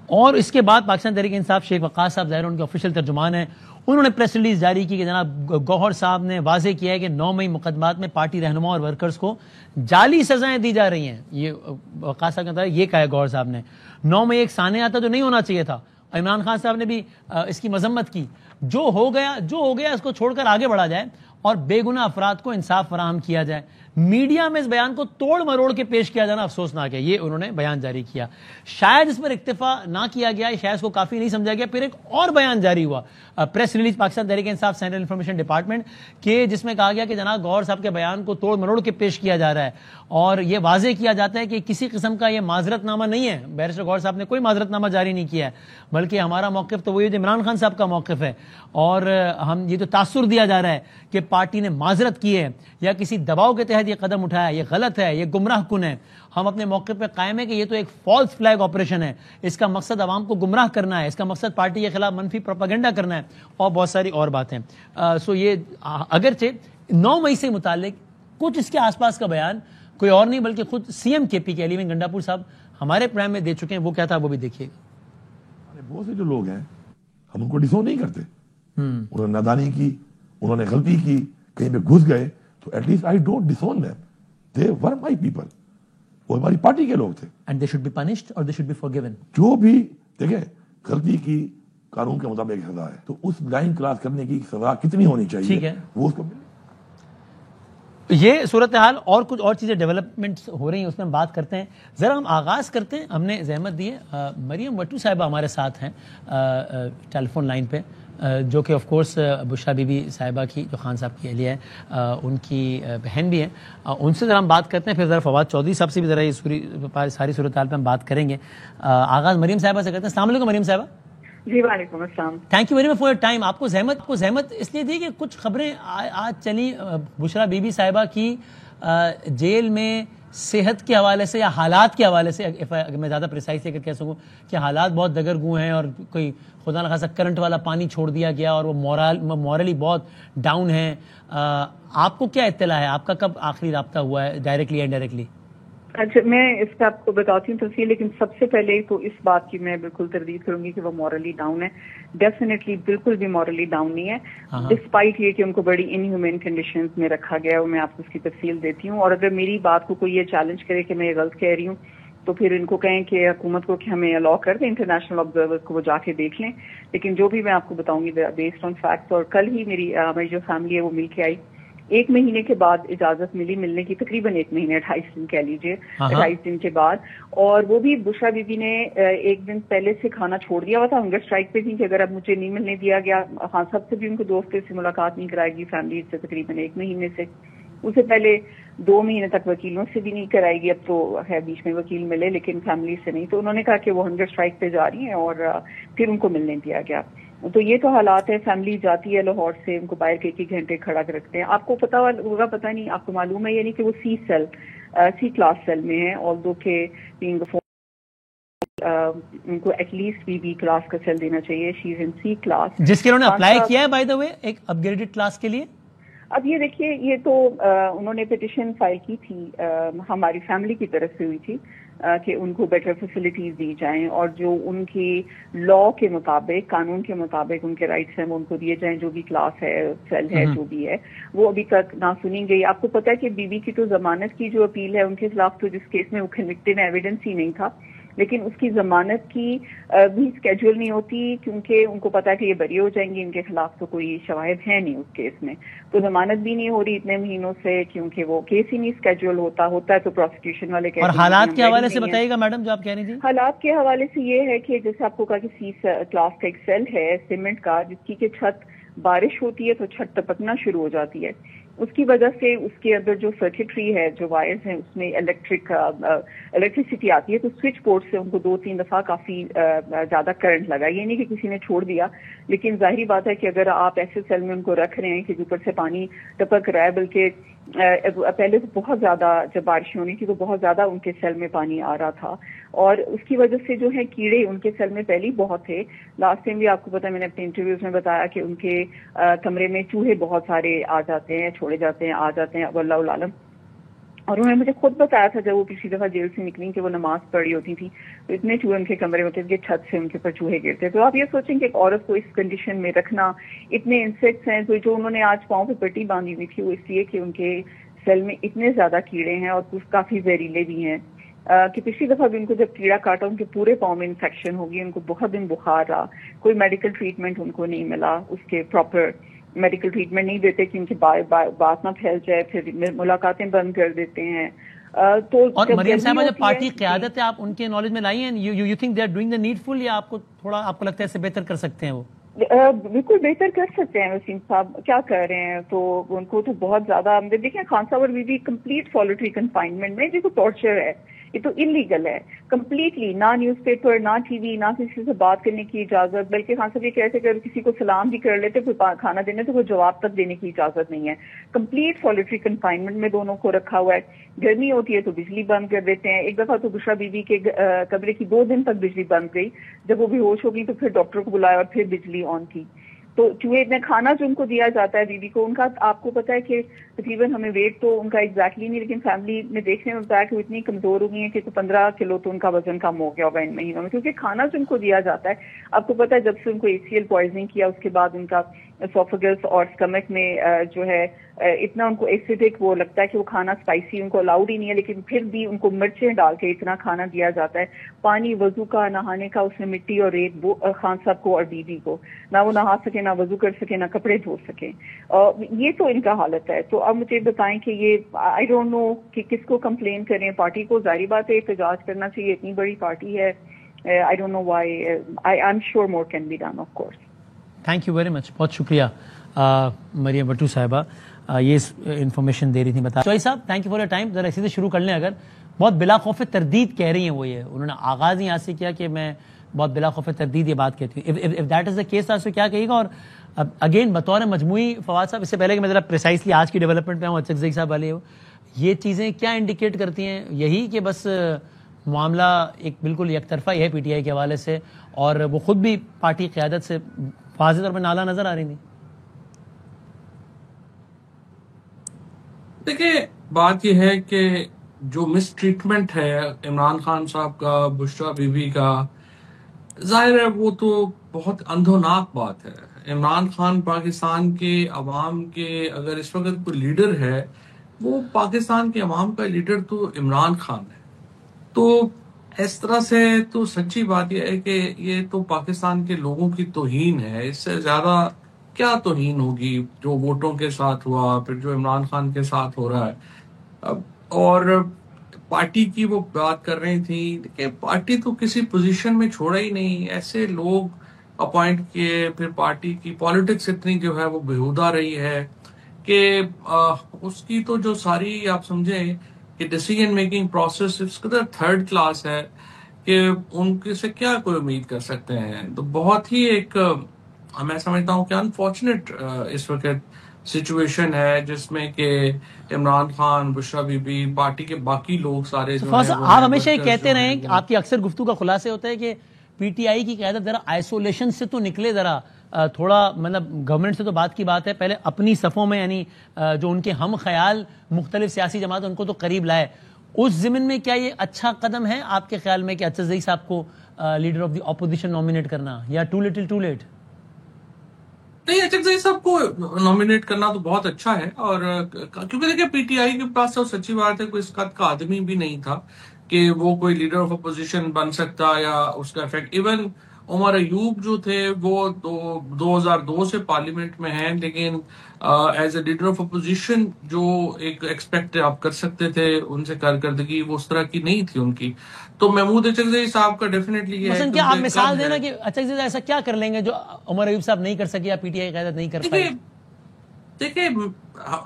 اور اس کے بعد پاکستان تحریک انصاف شیخ وقاص صاحب ظاہر ان کے آفیشیل ترجمان ہیں, انہوں نے پریس ریلیز جاری کی کہ جناب گوہر صاحب نے واضح کیا ہے کہ 9 مئی مقدمات میں پارٹی رہنما اور ورکرز کو جعلی سزائیں دی جا رہی ہیں. یہ وقاص صاحب کہتا ہے, یہ کہا ہے گوہر صاحب نے. 9 مئی ایک سانحہ تھا جو نہیں ہونا چاہیے تھا. عمران خان صاحب نے بھی اس کی مذمت کی. جو ہو گیا اس کو چھوڑ کر آگے بڑھا جائے اور بے گناہ افراد کو انصاف فراہم کیا جائے. میڈیا میں اس بیان کو توڑ مروڑ کے پیش کیا جانا افسوسناک ہے. یہ انہوں نے بیان جاری کیا. شاید اس پر اکتفا نہ کیا گیا, شاید اس کو کافی نہیں سمجھا گیا. پھر ایک اور بیان جاری ہوا, press release Pakistan Tehreek Insaf central information department کے, جس میں کہا گیا کہ جناب گوہر صاحب کے بیان کو توڑ مروڑ کے پیش کیا جا رہا ہے اور یہ واضح کیا جاتا ہے کہ کسی قسم کا یہ معذرت نامہ نہیں ہے. بیرسٹر گوہر صاحب نے کوئی معذرت نامہ جاری نہیں کیا ہے, بلکہ ہمارا موقف تو وہی عمران خان صاحب کا موقف ہے. اور ہم یہ تو تاثر دیا جا رہا ہے کہ پارٹی نے معذرت کی ہے یا کسی دباؤ کے تحت یہ قدم اٹھایا, یہ غلط ہے, یہ گمراہ کن ہے. ہم اپنے موقع پہ قائم ہے کہ یہ تو ایک فالس فلیگ آپریشن ہے, اس کا مقصد عوام کو گمراہ کرنا ہے, اس کا مقصد پارٹی کے خلاف منفی پروپیگنڈا کرنا ہے, اور بہت ساری اور باتیں. سو یہ اگرچہ 9 مئی سے متعلق کچھ اس کے آس پاس کا بیان کوئی اور نہیں بلکہ خود سی ایم کے پی کے علی احمد گنڈاپور صاحب ہمارے پروگرام میں دے چکے ہیں. وہ کیا تھا وہ بھی دیکھیے گا. بہت سے جو لوگ ہیں ہم ان کو ڈسون نہیں کرتے, انہوں نے نادانی کی, انہوں نے غلطی کی, کہیں پہ گھس گئے, تو at least I don't disown them, they were my people, وہ ہماری پارٹی کے لوگ تھے. And they should be punished اور دے شوڈ بی فارگیون. جو بھی دیکھیں غلطی کی قانون کے مطابق سزا ہے, تو اس لائن کراس کرنے کی سزا کتنی ہونی چاہیے, وہ اس کو یہ صورتحال اور کچھ اور چیزیں ڈیولپمنٹس ہو رہی ہیں، اس میں ہم بات کرتے ہیں. ذرا ہم آغاز کرتے ہیں. ہم نے زحمت دی ہے. مریم وٹو صاحبہ ہمارے ساتھ ہیں ٹیلی فون لائن پہ، جو کہ of course Bushra be be صاحبہ کی، جو خان صاحب کی اہلیہ ہے، ان کی بہن بھی ہیں. ان سے ذرا ہم بات کرتے ہیں، پھر ذرا فواد چودھری صاحب سے بھی ذرا یہ ساری صورتحال پہ ہم بات کریں گے. آغاز مریم صاحبہ سے کرتے ہیں. السلام علیکم مریم صاحبہ. جی وعلیکم السلام. Thank you very much for your time. آپ کو زحمت اس لیے دی کہ کچھ خبریں آج چلی بشرا بی بی صاحبہ کی جیل میں صحت کے حوالے سے یا حالات کے حوالے سے، اگر میں زیادہ پریسائزلی اگر کہہ سکوں کہ حالات بہت دگرگوں ہیں اور کوئی خدا نخواستہ کرنٹ والا پانی چھوڑ دیا گیا اور وہ مورلی بہت ڈاؤن ہیں. آپ کو کیا اطلاع ہے؟ آپ کا کب آخری رابطہ ہوا ہے ڈائریکٹلی انڈائریکٹلی؟ اچھا، میں اس کا آپ کو بتاتی ہوں تفصیل، لیکن سب سے پہلے تو اس بات کی میں بالکل تردید کروں گی کہ وہ مورلی ڈاؤن ہے. ڈیفینیٹلی بالکل بھی مورلی ڈاؤن نہیں ہے، ڈسپائٹ یہ کہ ان کو بڑی انہیومین کنڈیشنز میں رکھا گیا ہے. میں آپ کو اس کی تفصیل دیتی ہوں. اور اگر میری بات کو کوئی یہ چیلنج کرے کہ میں یہ غلط کہہ رہی ہوں تو پھر ان کو کہیں کہ حکومت کو کہ ہمیں الاؤ کر دیں، انٹرنیشنل آبزرورز کو وہ جا کے دیکھ لیں. لیکن جو بھی میں آپ کو بتاؤں گی بیسڈ آن فیکٹس. اور کل ہی میری جو فیملی ہے وہ مل کے آئی. 1 مہینے کے بعد اجازت ملنے کی، تقریباً 1 مہینے 28 دن کہہ لیجیے، 28 دن کے بعد. اور وہ بھی بشرا بی بی نے 1 دن پہلے سے کھانا چھوڑ دیا ہوا تھا. ہنگر اسٹرائک پہ تھی کہ اگر اب مجھے نہیں ملنے دیا گیا، خان صاحب سے بھی ان کو دوست سے ملاقات نہیں کرائے گی فیملی سے تقریباً 1 مہینے سے. اس سے پہلے 2 مہینے تک وکیلوں سے بھی نہیں کرائے گی. اب تو ہے بیچ میں وکیل ملے لیکن فیملی سے نہیں. تو انہوں نے کہا کہ وہ ہنگر اسٹرائک پہ جا رہی ہیں اور پھر ان کو ملنے دیا گیا. تو یہ تو حالات ہے. فیملی جاتی ہے لاہور سے، ان کو باہر کے 1 گھنٹے کھڑا کر رکھتے ہیں. آپ کو پتا ہوگا، پتا نہیں آپ کو معلوم ہے یعنی کہ وہ سی کلاس سیل میں ہیں، آلدو کہ ان کو ایٹ لیسٹ بی کلاس کا سیل دینا چاہیے. شی از ان سی کلاس، جس کے انہوں نے اپلائی کیا ہے بائی دا وے ایک اپ گریڈڈ کلاس کے لیے. اب یہ دیکھیے، یہ تو انہوں نے پٹیشن فائل کی تھی، ہماری فیملی کی طرف سے ہوئی تھی کہ ان کو بیٹر فیسلٹیز دی جائیں اور جو ان کی لا کے مطابق، قانون کے مطابق ان کے رائٹس ہیں وہ ان کو دیے جائیں. جو بھی کلاس ہے، سیل ہے، جو بھی ہے وہ ابھی تک نہ سنی گئی. آپ کو پتا ہے کہ بی بی کی تو ضمانت کی جو اپیل ہے ان کے خلاف تو جس کیس میں وہ کنوکٹڈ ہے ایویڈنس ہی نہیں تھا، لیکن اس کی ضمانت کی بھی اسکیجول نہیں ہوتی کیونکہ ان کو پتا ہے کہ یہ بری ہو جائیں گی. ان کے خلاف تو کوئی شواہد ہے نہیں اس کیس میں، تو ضمانت بھی نہیں ہو رہی اتنے مہینوں سے کیونکہ وہ کیس ہی نہیں اسکیجول ہوتا ہے تو پروسیکیوشن والے کہتے ہیں. اور حالات کے حوالے سے بتائیے گا میڈم جو آپ کہہ رہی تھی. حالات کے حوالے سے یہ ہے کہ جیسے آپ کو کہا کہ سی کلاس کا ایک سیل ہے سیمنٹ کا، جس کی کہ چھت بارش ہوتی ہے تو چھت ٹپکنا شروع ہو جاتی ہے. اس کی وجہ سے اس کے اندر جو سرکٹری ہے، جو وائرز ہیں، اس میں الیکٹریسٹی آتی ہے تو سوئچ بورڈ سے ان کو 2-3 دفعہ کافی زیادہ کرنٹ لگا. یہ نہیں کہ کسی نے چھوڑ دیا، لیکن ظاہری بات ہے کہ اگر آپ ایسے سیل میں ان کو رکھ رہے ہیں کہ اوپر سے پانی ٹپک رہا ہے، بلکہ پہلے تو بہت زیادہ جب بارش ہونی تھی تو بہت زیادہ ان کے سیل میں پانی آ رہا تھا اور اس کی وجہ سے جو ہے کیڑے ان کے سیل میں پہلے ہی بہت تھے. لاسٹ ٹائم بھی آپ کو پتا، میں نے اپنے انٹرویوز میں بتایا کہ ان کے کمرے میں چوہے بہت سارے آ جاتے ہیں، چھوڑے جاتے ہیں، آ جاتے ہیں، اب اللہ عالم. اور انہوں نے مجھے خود بتایا تھا جب وہ پچھلی دفعہ جیل سے نکلی کہ وہ نماز پڑھ رہی ہوتی تھی تو اتنے چوہے ان کے کمرے میں ہوتے تھے کہ چھت سے ان کے اوپر چوہے گرتے. تو آپ یہ سوچیں کہ ایک عورت کو اس کنڈیشن میں رکھنا، اتنے انسیکٹس ہیں. تو جو انہوں نے آج پاؤں پہ پٹی باندھی ہوئی تھی وہ اس لیے کہ ان کے سیل میں اتنے زیادہ کیڑے ہیں اور کافی زہریلے بھی ہیں کہ پچھلی دفعہ بھی ان کو جب کیڑا کاٹا ان کے پورے پاؤں میں انفیکشن ہوگی. ان کو بہت دن بخار رہا، کوئی میڈیکل ٹریٹمنٹ ان کو نہیں ملا، اس کے پراپر میڈیکل ٹریٹمنٹ نہیں دیتے کہ ان کی بات نہ پھیل جائے، پھر ملاقاتیں بند کر دیتے ہیں. تو اور مریم صاحبہ جب پارٹی قیادت ہے آپ ان کے نالج میں لائی ہیں، you think they are doing the needful, یا آپ کو تھوڑا آپ کو لگتا ہے اس سے بہتر کر سکتے ہیں؟ وہ بالکل بہتر کر سکتے ہیں. وسیم صاحب کیا کر رہے ہیں تو ان کو تو بہت زیادہ دیکھیں، خان صاحب اور بیوی کمپلیٹ سالٹری کنفائنمنٹ میں، جو ٹارچر ہے یہ تو انلیگل ہے کمپلیٹلی. نہ نیوز پیپر، نہ ٹی وی، نہ کسی سے بات کرنے کی اجازت. بلکہ خان صاحب یہ کہتے کہ کسی کو سلام بھی کر لیتے کوئی کھانا دینے تو کوئی جواب تک دینے کی اجازت نہیں ہے. کمپلیٹ سالٹری کنفائنمنٹ میں دونوں کو رکھا ہوا ہے. گرمی ہوتی ہے تو بجلی بند کر دیتے ہیں. ایک دفعہ تو بشرا بیوی کے کمرے کی 2 دن تک بجلی بند گئی. جب وہ بے ہوش ہو گئی تو پھر ڈاکٹر کو بلایا اور پھر بجلی آن کی. تو چوہے اتنا کھانا جو ان کو دیا جاتا ہے بیوی کو، ان کا آپ کو پتا ہے کہ تقریباً ہمیں ویٹ تو ان کا ایگزیکٹلی نہیں، لیکن فیملی میں دیکھنے میں بتایا کہ وہ اتنی کمزور ہو گئی ہیں کہ 15 کلو تو ان کا وزن کم ہو گیا ہوگا ان مہینوں میں، کیونکہ کھانا جو ان کو دیا جاتا ہے. آپ کو پتا ہے جب سے ان کو ACL پوائزننگ کیا اس کے بعد ان کا اسوفیگس اور اسٹمک میں جو ہے اتنا ان کو ایسیڈک وہ لگتا ہے کہ وہ کھانا اسپائسی ان کو الاؤڈ ہی نہیں ہے، لیکن پھر بھی ان کو مرچیں ڈال کے اتنا کھانا دیا جاتا ہے. پانی وضو کا نہانے کا اس میں مٹی اور ریت خان صاحب کو اور بی بی کو، نہ وہ نہا سکے، نہ وضو کر سکے، نہ کپڑے دھو سکے. یہ تو ان کا حالت ہے. تو اب مجھے بتائیں کہ یہ آئی ڈونٹ نو کہ کس کو کمپلین کریں. پارٹی کو ظاہری بات ہے احتجاج کرنا چاہیے، اتنی بڑی پارٹی ہے. I don't know why. I'm sure more can be done, of course. Thank you very much. بہت شکریہ مریم بٹو صاحبہ، یہ انفارمیشن دے رہی تھی. بتا چوئی صاحب، thank you for your time. ذرا اسی سے شروع کر لیں. اگر بہت بلا خوف تردید کہہ رہی ہیں وہ، یہ انہوں نے آغاز ہی یہاں سے کیا کہ میں بہت بلا خوف تردید یہ بات کہتی ہوں. if that is the case آپ سے کیا کہے گا؟ اور اگین بطور مجموعی فواد صاحب، اس سے پہلے کہ میں ذرا پریسائسلی آج کی ڈیولپمنٹ پہ ہوں، اچھک صاحب والے ہو، یہ چیزیں کیا انڈیکیٹ کرتی ہیں؟ یہی کہ بس معاملہ ایک بالکل یک طرفہ ہی ہے پی ٹی آئی کے حوالے سے، اور وہ خود بھی پارٹی قیادت سے واضح طور پہ نالا نظر آ رہی تھی. دیکھیں، بات یہ ہے کہ جو مس ٹریٹمنٹ ہے عمران خان صاحب کا، بشرا بی بی کا، ظاہر ہے وہ تو بہت اندھوناک بات ہے. عمران خان پاکستان کے عوام کے اگر اس وقت کوئی لیڈر ہے، وہ پاکستان کے عوام کا لیڈر تو عمران خان ہے. تو اس طرح سے تو سچی بات یہ ہے کہ یہ تو پاکستان کے لوگوں کی توہین ہے. اس سے زیادہ کیا توہین ہوگی جو ووٹوں کے ساتھ ہوا، پھر جو عمران خان کے ساتھ ہو رہا ہے. اور پارٹی کی وہ بات کر رہی تھی کہ پارٹی تو کسی پوزیشن میں چھوڑا ہی نہیں، ایسے لوگ اپوائنٹ کیے. پھر پارٹی کی پالیٹکس اتنی جو ہے وہ بےہودہ رہی ہے کہ اس کی تو جو ساری آپ سمجھیں کہ ڈیسیژن میکنگ پروسیس اس قدر تھرڈ کلاس ہے کہ ان کے سے کیا کوئی امید کر سکتے ہیں. تو بہت ہی ایک میں سمجھتا ہوں کہ انفارچونیٹ اس وقت سچویشن ہے جس میں کہ عمران خان، بشرا بی بی، پارٹی کے باقی لوگ سارے جو ہیں. آپ ہمیشہ یہ کہتے رہے، آپ کی اکثر گفتگو کا خلاصہ ہوتا ہے کہ پی ٹی آئی کی قیادت ذرا آئسولیشن سے تو نکلے، ذرا تھوڑا مطلب گورنمنٹ سے تو بات کی بات ہے، پہلے اپنی صفوں میں یعنی جو ان کے ہم خیال مختلف سیاسی جماعت ان کو تو قریب لائے. اس ضمن میں کیا یہ اچھا قدم ہے آپ کے خیال میں کہ اچھزئی صاحب کو leader of the opposition nominate کرنا، یا ٹو لٹل ٹو لیٹ؟ نہیں، اچھزئی صاحب کو نامینیٹ کرنا تو بہت اچھا ہے. اور کیونکہ دیکھیں پی ٹی آئی کے پاس تو سچی بات ہے کوئی اس قد کا آدمی بھی نہیں تھا کہ وہ کوئی لیڈر آف اپوزیشن بن سکتا یا اس کا افیکٹ. ایون عمر ایوب جو تھے وہ 2002 سے پارلیمنٹ میں ہیں، لیکن as a leader of opposition جو ایک ایکسپیکٹ آپ کر سکتے تھے ان سے کارکردگی وہ اس طرح کی نہیں تھی ان کی. تو محمود اچھزئی صاحب کا ڈیفینیٹلی یہ ہے. کیا آپ مثال دینا کہ اچھزئی ایسا کیا کر لیں گے جو عمر ایوب صاحب نہیں کر سکے یا پی ٹی آئی قیادت نہیں کر پائے؟ دیکھیں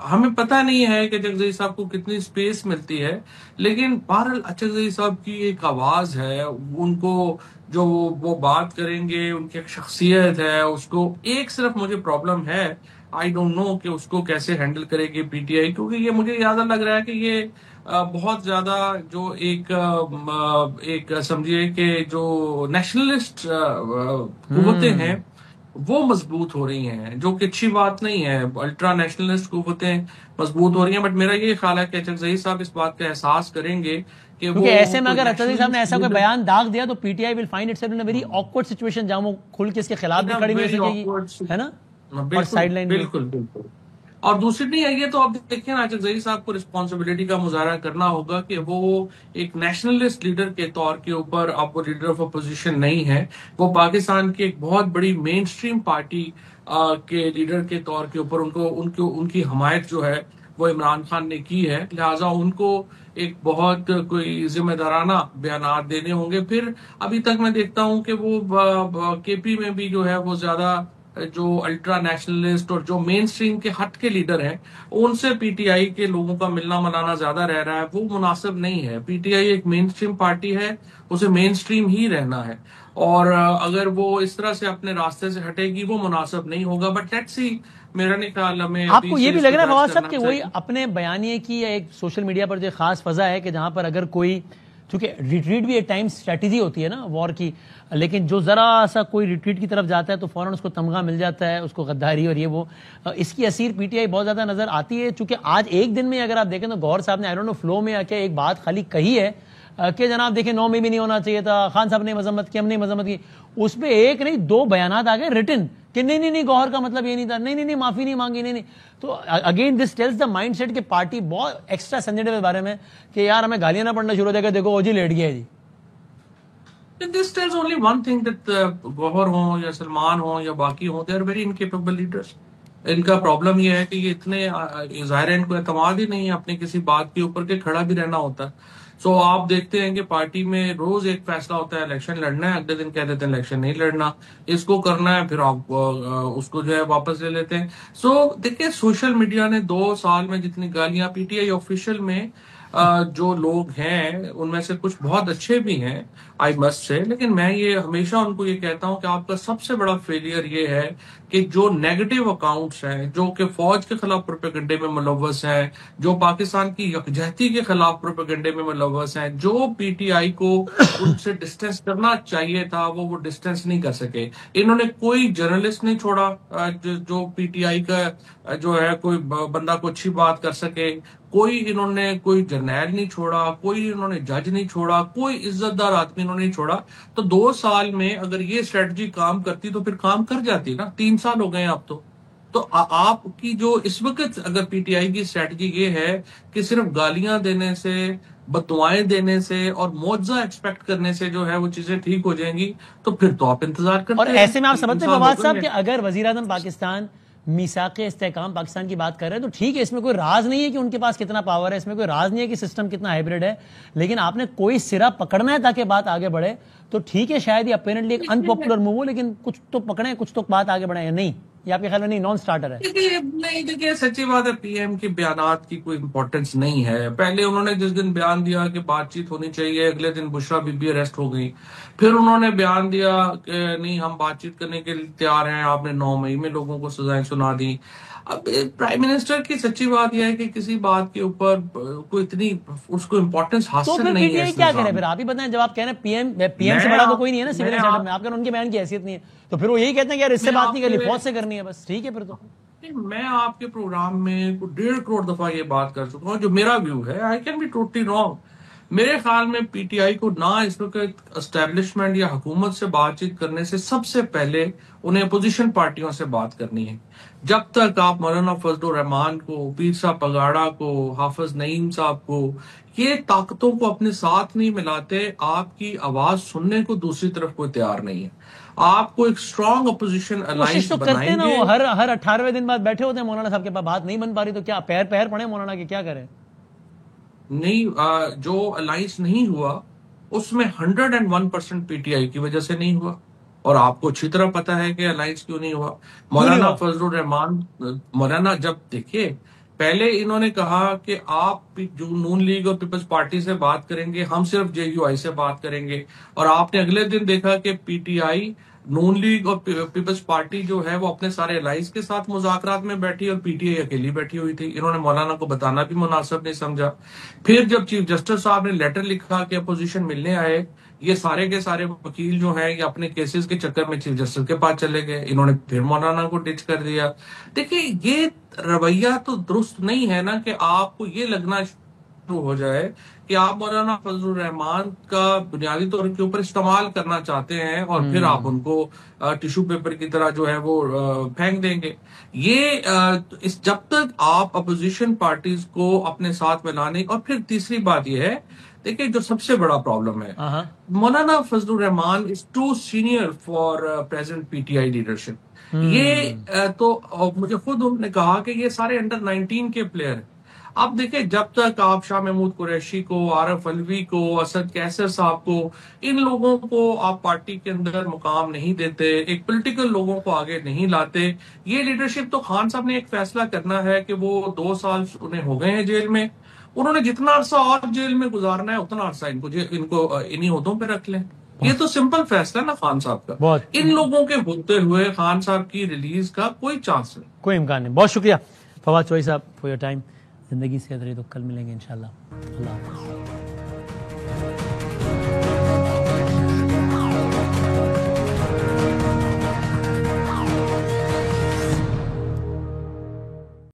ہمیں پتہ نہیں ہے کہ اچھزئی صاحب کو کتنی سپیس ملتی ہے، لیکن بہرحال اچھزئی صاحب کی ایک آواز ہے، ان کو جو وہ بات کریں گے، ان کی ایک شخصیت ہے. اس کو ایک صرف مجھے پرابلم ہے، آئی ڈونٹ نو کہ اس کو کیسے ہینڈل کرے گی پی ٹی آئی، کیونکہ یہ مجھے زیادہ لگ رہا ہے کہ یہ بہت زیادہ جو ایک سمجھیے کہ جو نیشنلسٹ قوتیں ہیں وہ مضبوط ہو رہی ہیں، جو کہ اچھی بات نہیں ہے. الٹرا نیشنلسٹ قوتیں مضبوط ہو رہی ہیں. بٹ میرا یہ خیال ہے کہ اچھزئی صاحب اس بات کا احساس کریں گے کہ وہ ایسے میں اگر اچھزئی صاحب نے ایسا کوئی بیان داغ دیا تو پی T I will find it self in very awkward situation, جہاں وہ کھل کے اس کے خلاف بھی کھڑی نہیں ہو سکے گی، ہے نا؟ اور سائیڈ لائن بالکل. اور دوسری نہیں ہے یہ تو اب دیکھیں نا، اچھزئی صاحب کو رسپانسبلٹی کا مظاہرہ کرنا ہوگا کہ وہ ایک نیشنلسٹ لیڈر کے طور کے اوپر اب وہ لیڈر آف اپوزیشن نہیں ہے، وہ پاکستان کی ایک بہت بڑی مین سٹریم پارٹی کے لیڈر کے طور کے اوپر ان کی حمایت جو ہے وہ عمران خان نے کی ہے. لہٰذا ان کو ایک بہت کوئی ذمہ دارانہ بیانات دینے ہوں گے. پھر ابھی تک میں دیکھتا ہوں کہ وہ کے پی میں بھی جو ہے وہ زیادہ جو الٹرا نیشنلسٹ اور جو مین سٹریم کے ہٹ کے لیڈر ہیں ان سے پی ٹی آئی کے لوگوں کا ملنا ملانا زیادہ رہ رہا ہے. وہ مناسب نہیں ہے. پی ٹی آئی ایک مین سٹریم پارٹی ہے، اسے مین سٹریم ہی رہنا ہے، اور اگر وہ اس طرح سے اپنے راستے سے ہٹے گی وہ مناسب نہیں ہوگا. بٹ لیٹس سی، میرا نہیں خیال ہمیں. آپ کو یہ بھی لگ رہا ہے فواز صاحب کہ وہی اپنے بیانیے کی یا ایک سوشل میڈیا پر جو خاص فضا ہے کہ جہاں پر اگر کوئی، چونکہ ریٹریٹ بھی ایٹ ٹائمز اسٹریٹجی ہوتی ہے نا وار کی، لیکن جو ذرا سا کوئی ریٹریٹ کی طرف جاتا ہے تو فوراً اس کو تمغہ مل جاتا ہے، اس کو غداری اور یہ وہ، اس کی اثیر پی ٹی آئی بہت زیادہ نظر آتی ہے. چونکہ آج ایک دن میں اگر آپ دیکھیں تو گوہر صاحب نے آئی ڈونٹ نو فلو میں آ کے ایک بات خالی کہی ہے کہ جناب دیکھیں 9 میں بھی نہیں ہونا چاہیے تھا، خان صاحب نے مذمت کی، ہم نے مذمت کی. اس پہ ایک نہیں 2 بیانات آ گئے ریٹن کہ نہیں گوہر کا مطلب یہ نہیں تھا, نہیں معافی نہیں مانگی, نہیں. تو again this tells the mindset کہ پارٹی بہت ایکسٹرا سینسیٹیو اس بارے میں کہ یار ہمیں گالیاں نہ پڑنا شروع ہو جائے گا, دیکھو وہ جی لیٹ گیا ہے جی. This tells only one thing that گوہر ہوں یا سلمان ہوں یا باقی ہوں, they are very incapable leaders. ان کا پرابلم یہ ہے کہ یہ اتنے ظاہر ان کو اعتماد ہی نہیں ہے اپنی کسی بات کے اوپر کہ کھڑا بھی رہنا ہوتا ہے. سو آپ دیکھتے ہیں کہ پارٹی میں روز ایک فیصلہ ہوتا ہے, الیکشن لڑنا ہے, اگلے دن کہہ دیتے ہیں الیکشن نہیں لڑنا, اس کو کرنا ہے, پھر آپ اس کو جو ہے واپس لے لیتے ہیں. سو دیکھیں سوشل میڈیا نے 2 سال میں جتنی گالیاں, پی ٹی آئی آفیشیل میں جو لوگ ہیں ان میں سے کچھ بہت اچھے بھی ہیں آئی مسٹ سے, لیکن میں یہ ہمیشہ ان کو یہ کہتا ہوں کہ آپ کا سب سے بڑا فیلئر یہ ہے کہ جو نیگیٹو اکاؤنٹس ہیں, جو کہ فوج کے خلاف پروپیگنڈے میں ملوث ہیں, جو پاکستان کی یکجہتی کے خلاف پروپیگنڈے میں ملوث ہیں, جو پی ٹی آئی کو ان سے ڈسٹینس کرنا چاہیے تھا وہ ڈسٹینس نہیں کر سکے. انہوں نے کوئی جرنلسٹ نہیں چھوڑا جو پی ٹی آئی کا جو ہے کوئی بندہ کو اچھی بات کر سکے, کوئی انہوں نے کوئی جرنیل نہیں چھوڑا, کوئی انہوں نے جج نہیں چھوڑا, کوئی عزت دار آدمی انہوں نے نہیں چھوڑا. تو 2 سال میں اگر یہ اسٹریٹجی کام کرتی تو پھر کام کر جاتی نا. 3 سال ہو گئے اب تو آپ کی جو اس وقت اگر پی ٹی آئی کی اسٹریٹجی یہ ہے کہ صرف گالیاں دینے سے, بددعائیں دینے سے اور معجزہ ایکسپیکٹ کرنے سے جو ہے وہ چیزیں ٹھیک ہو جائیں گی, تو پھر تو آپ انتظار کرتے ہیں. اور ایسے میں آپ سمجھتے ہیں فواد صاحب کہ اگر وزیر اعظم پاکستان میثاق استحکام پاکستان کی بات کر رہے ہیں تو ٹھیک ہے, اس میں کوئی راز نہیں ہے کہ ان کے پاس کتنا پاور ہے, اس میں کوئی راز نہیں ہے کہ سسٹم کتنا ہائبرڈ ہے, لیکن آپ نے کوئی سرا پکڑنا ہے تاکہ بات آگے بڑھے. تو ٹھیک ہے شاید یہ اپیرنٹلی ایک ان پاپولر موو ہو, لیکن کچھ تو پکڑیں, کچھ تو بات آگے بڑھیں. یا نہیں, یہ آپ کے خیال میں نہیں نان سٹارٹر ہے؟ نہیں دیکھیے سچی بات ہے, پی ایم کے بیانات کی کوئی امپورٹنس نہیں ہے. پہلے انہوں نے جس دن بیان دیا کہ بات چیت ہونی چاہیے, اگلے دن بشرا بی بی اریسٹ ہو گئی. پھر انہوں نے بیان دیا کہ نہیں ہم بات چیت کرنے کے لیے تیار ہیں, آپ نے 9 مئی میں لوگوں کو سزائیں سنا دی. اب پرائم منسٹر کی سچی بات یہ ہے کہ کسی بات کے اوپر کوئی اتنی اس کو امپورٹنس حاصل نہیں ہے. تو کیا کرے پھر آپ ہی بتائیں, جب آپ کہہ رہے ہیں پی ایم سے بڑا تو کوئی نہیں ہے نا سول سیٹ اپ میں, آپ کہہ رہے ہیں ان کے بیان کی حیثیت نہیں ہے, تو پھر وہ یہی کہتے ہیں کہ یار اس سے بات نہیں کرنی, فوج سے کرنی ہے بس. ٹھیک ہے پھر تو میں آپ کے پروگرام میں 1.5 کروڑ دفعہ یہ بات کر چکا ہوں, جو میرا ویو ہے. I can be totally wrong. میرے خیال میں پی ٹی آئی کو نہ اس وقت اسٹیبلشمنٹ یا حکومت سے بات چیت کرنے سے سب سے پہلے انہیں اپوزیشن پارٹیوں سے بات کرنی ہے. جب تک آپ مولانا فضل الرحمان کو, پیر صاحب پگاڑا کو, حافظ نعیم صاحب کو, یہ طاقتوں کو اپنے ساتھ نہیں ملاتے, آپ کی آواز سننے کو دوسری طرف کوئی تیار نہیں ہے. آپ کو ایک اسٹرانگ اپوزیشن الائنس بنائیں گے. وہ ہر 18ویں دن بعد بیٹھے ہوتے ہیں مولانا صاحب کے پاس, بات نہیں بن پا رہی تو کیا پیر پڑے مولانا کے, کیا کریں؟ نہیں, جو الائنس نہیں ہوا اس میں 101% پی ٹی آئی کی وجہ سے نہیں ہوا, اور آپ کو اچھی طرح پتا ہے کہ الائنس کیوں نہیں ہوا. مولانا فضل الرحمان, مولانا جب دیکھیے پہلے انہوں نے کہا کہ آپ جو نون لیگ اور پیپلز پارٹی سے بات کریں گے, ہم صرف جے یو آئی سے بات کریں گے, اور آپ نے اگلے دن دیکھا کہ P T I, Noon League اور پیپلز پارٹی جو ہے وہ اپنے سارے الائنس کے ساتھ مذاکرات میں بیٹھی اور پی ٹی آئی اکیلی بیٹھی ہوئی تھی. انہوں نے مولانا کو بتانا بھی مناسب نہیں سمجھا. پھر جب چیف جسٹس صاحب نے لیٹر لکھا کہ اپوزیشن ملنے آئے, یہ سارے کے سارے وکیل جو ہیں یہ اپنے کیسز کے چکر میں چیف جسٹس کے پاس چلے گئے, انہوں نے پھر مولانا کو ڈچ کر دیا. دیکھیں یہ رویہ تو درست نہیں ہے نا کہ آپ کو یہ لگنا شروع ہو جائے کہ آپ مولانا فضل الرحمان کا بنیادی طور کے اوپر استعمال کرنا چاہتے ہیں اور پھر آپ ان کو ٹیشو پیپر کی طرح جو ہے وہ پھینک دیں گے. یہ جب تک آپ اپوزیشن پارٹیز کو اپنے ساتھ ملانے, اور پھر تیسری بات یہ ہے دیکھیں جو سب سے بڑا پرابلم ہے, Maulana Fazl ur-Rehman is too senior for present P T I leadership. یہ تو مجھے خود انہوں نے کہا کہ یہ سارے انڈر 19 کے پلیئر ہیں. اب دیکھیں جب تک آپ شاہ محمود قریشی کو, عارف علوی کو, اسد کیسر صاحب کو, ان لوگوں کو آپ پارٹی کے اندر مقام نہیں دیتے, ایک پولیٹیکل لوگوں کو آگے نہیں لاتے, یہ لیڈرشپ تو خان صاحب نے ایک فیصلہ کرنا ہے کہ وہ 2 سال انہیں ہو گئے ہیں جیل میں, انہوں نے جتنا عرصہ اور جیل میں گزارنا ہے اتنا عرصہ ان کو انہی عہدوں پہ رکھ لیں. یہ تو سمپل فیصلہ نا خان صاحب کا. ان لوگوں کے ہوتے ہوئے خان صاحب کی ریلیز کا کوئی چانس نہیں, کوئی امکان نہیں. بہت شکریہ فواد چوہدری صاحب فار یور ٹائم. زندگی سے تو کل ملیں گے انشاءاللہ. اللہ حافظ.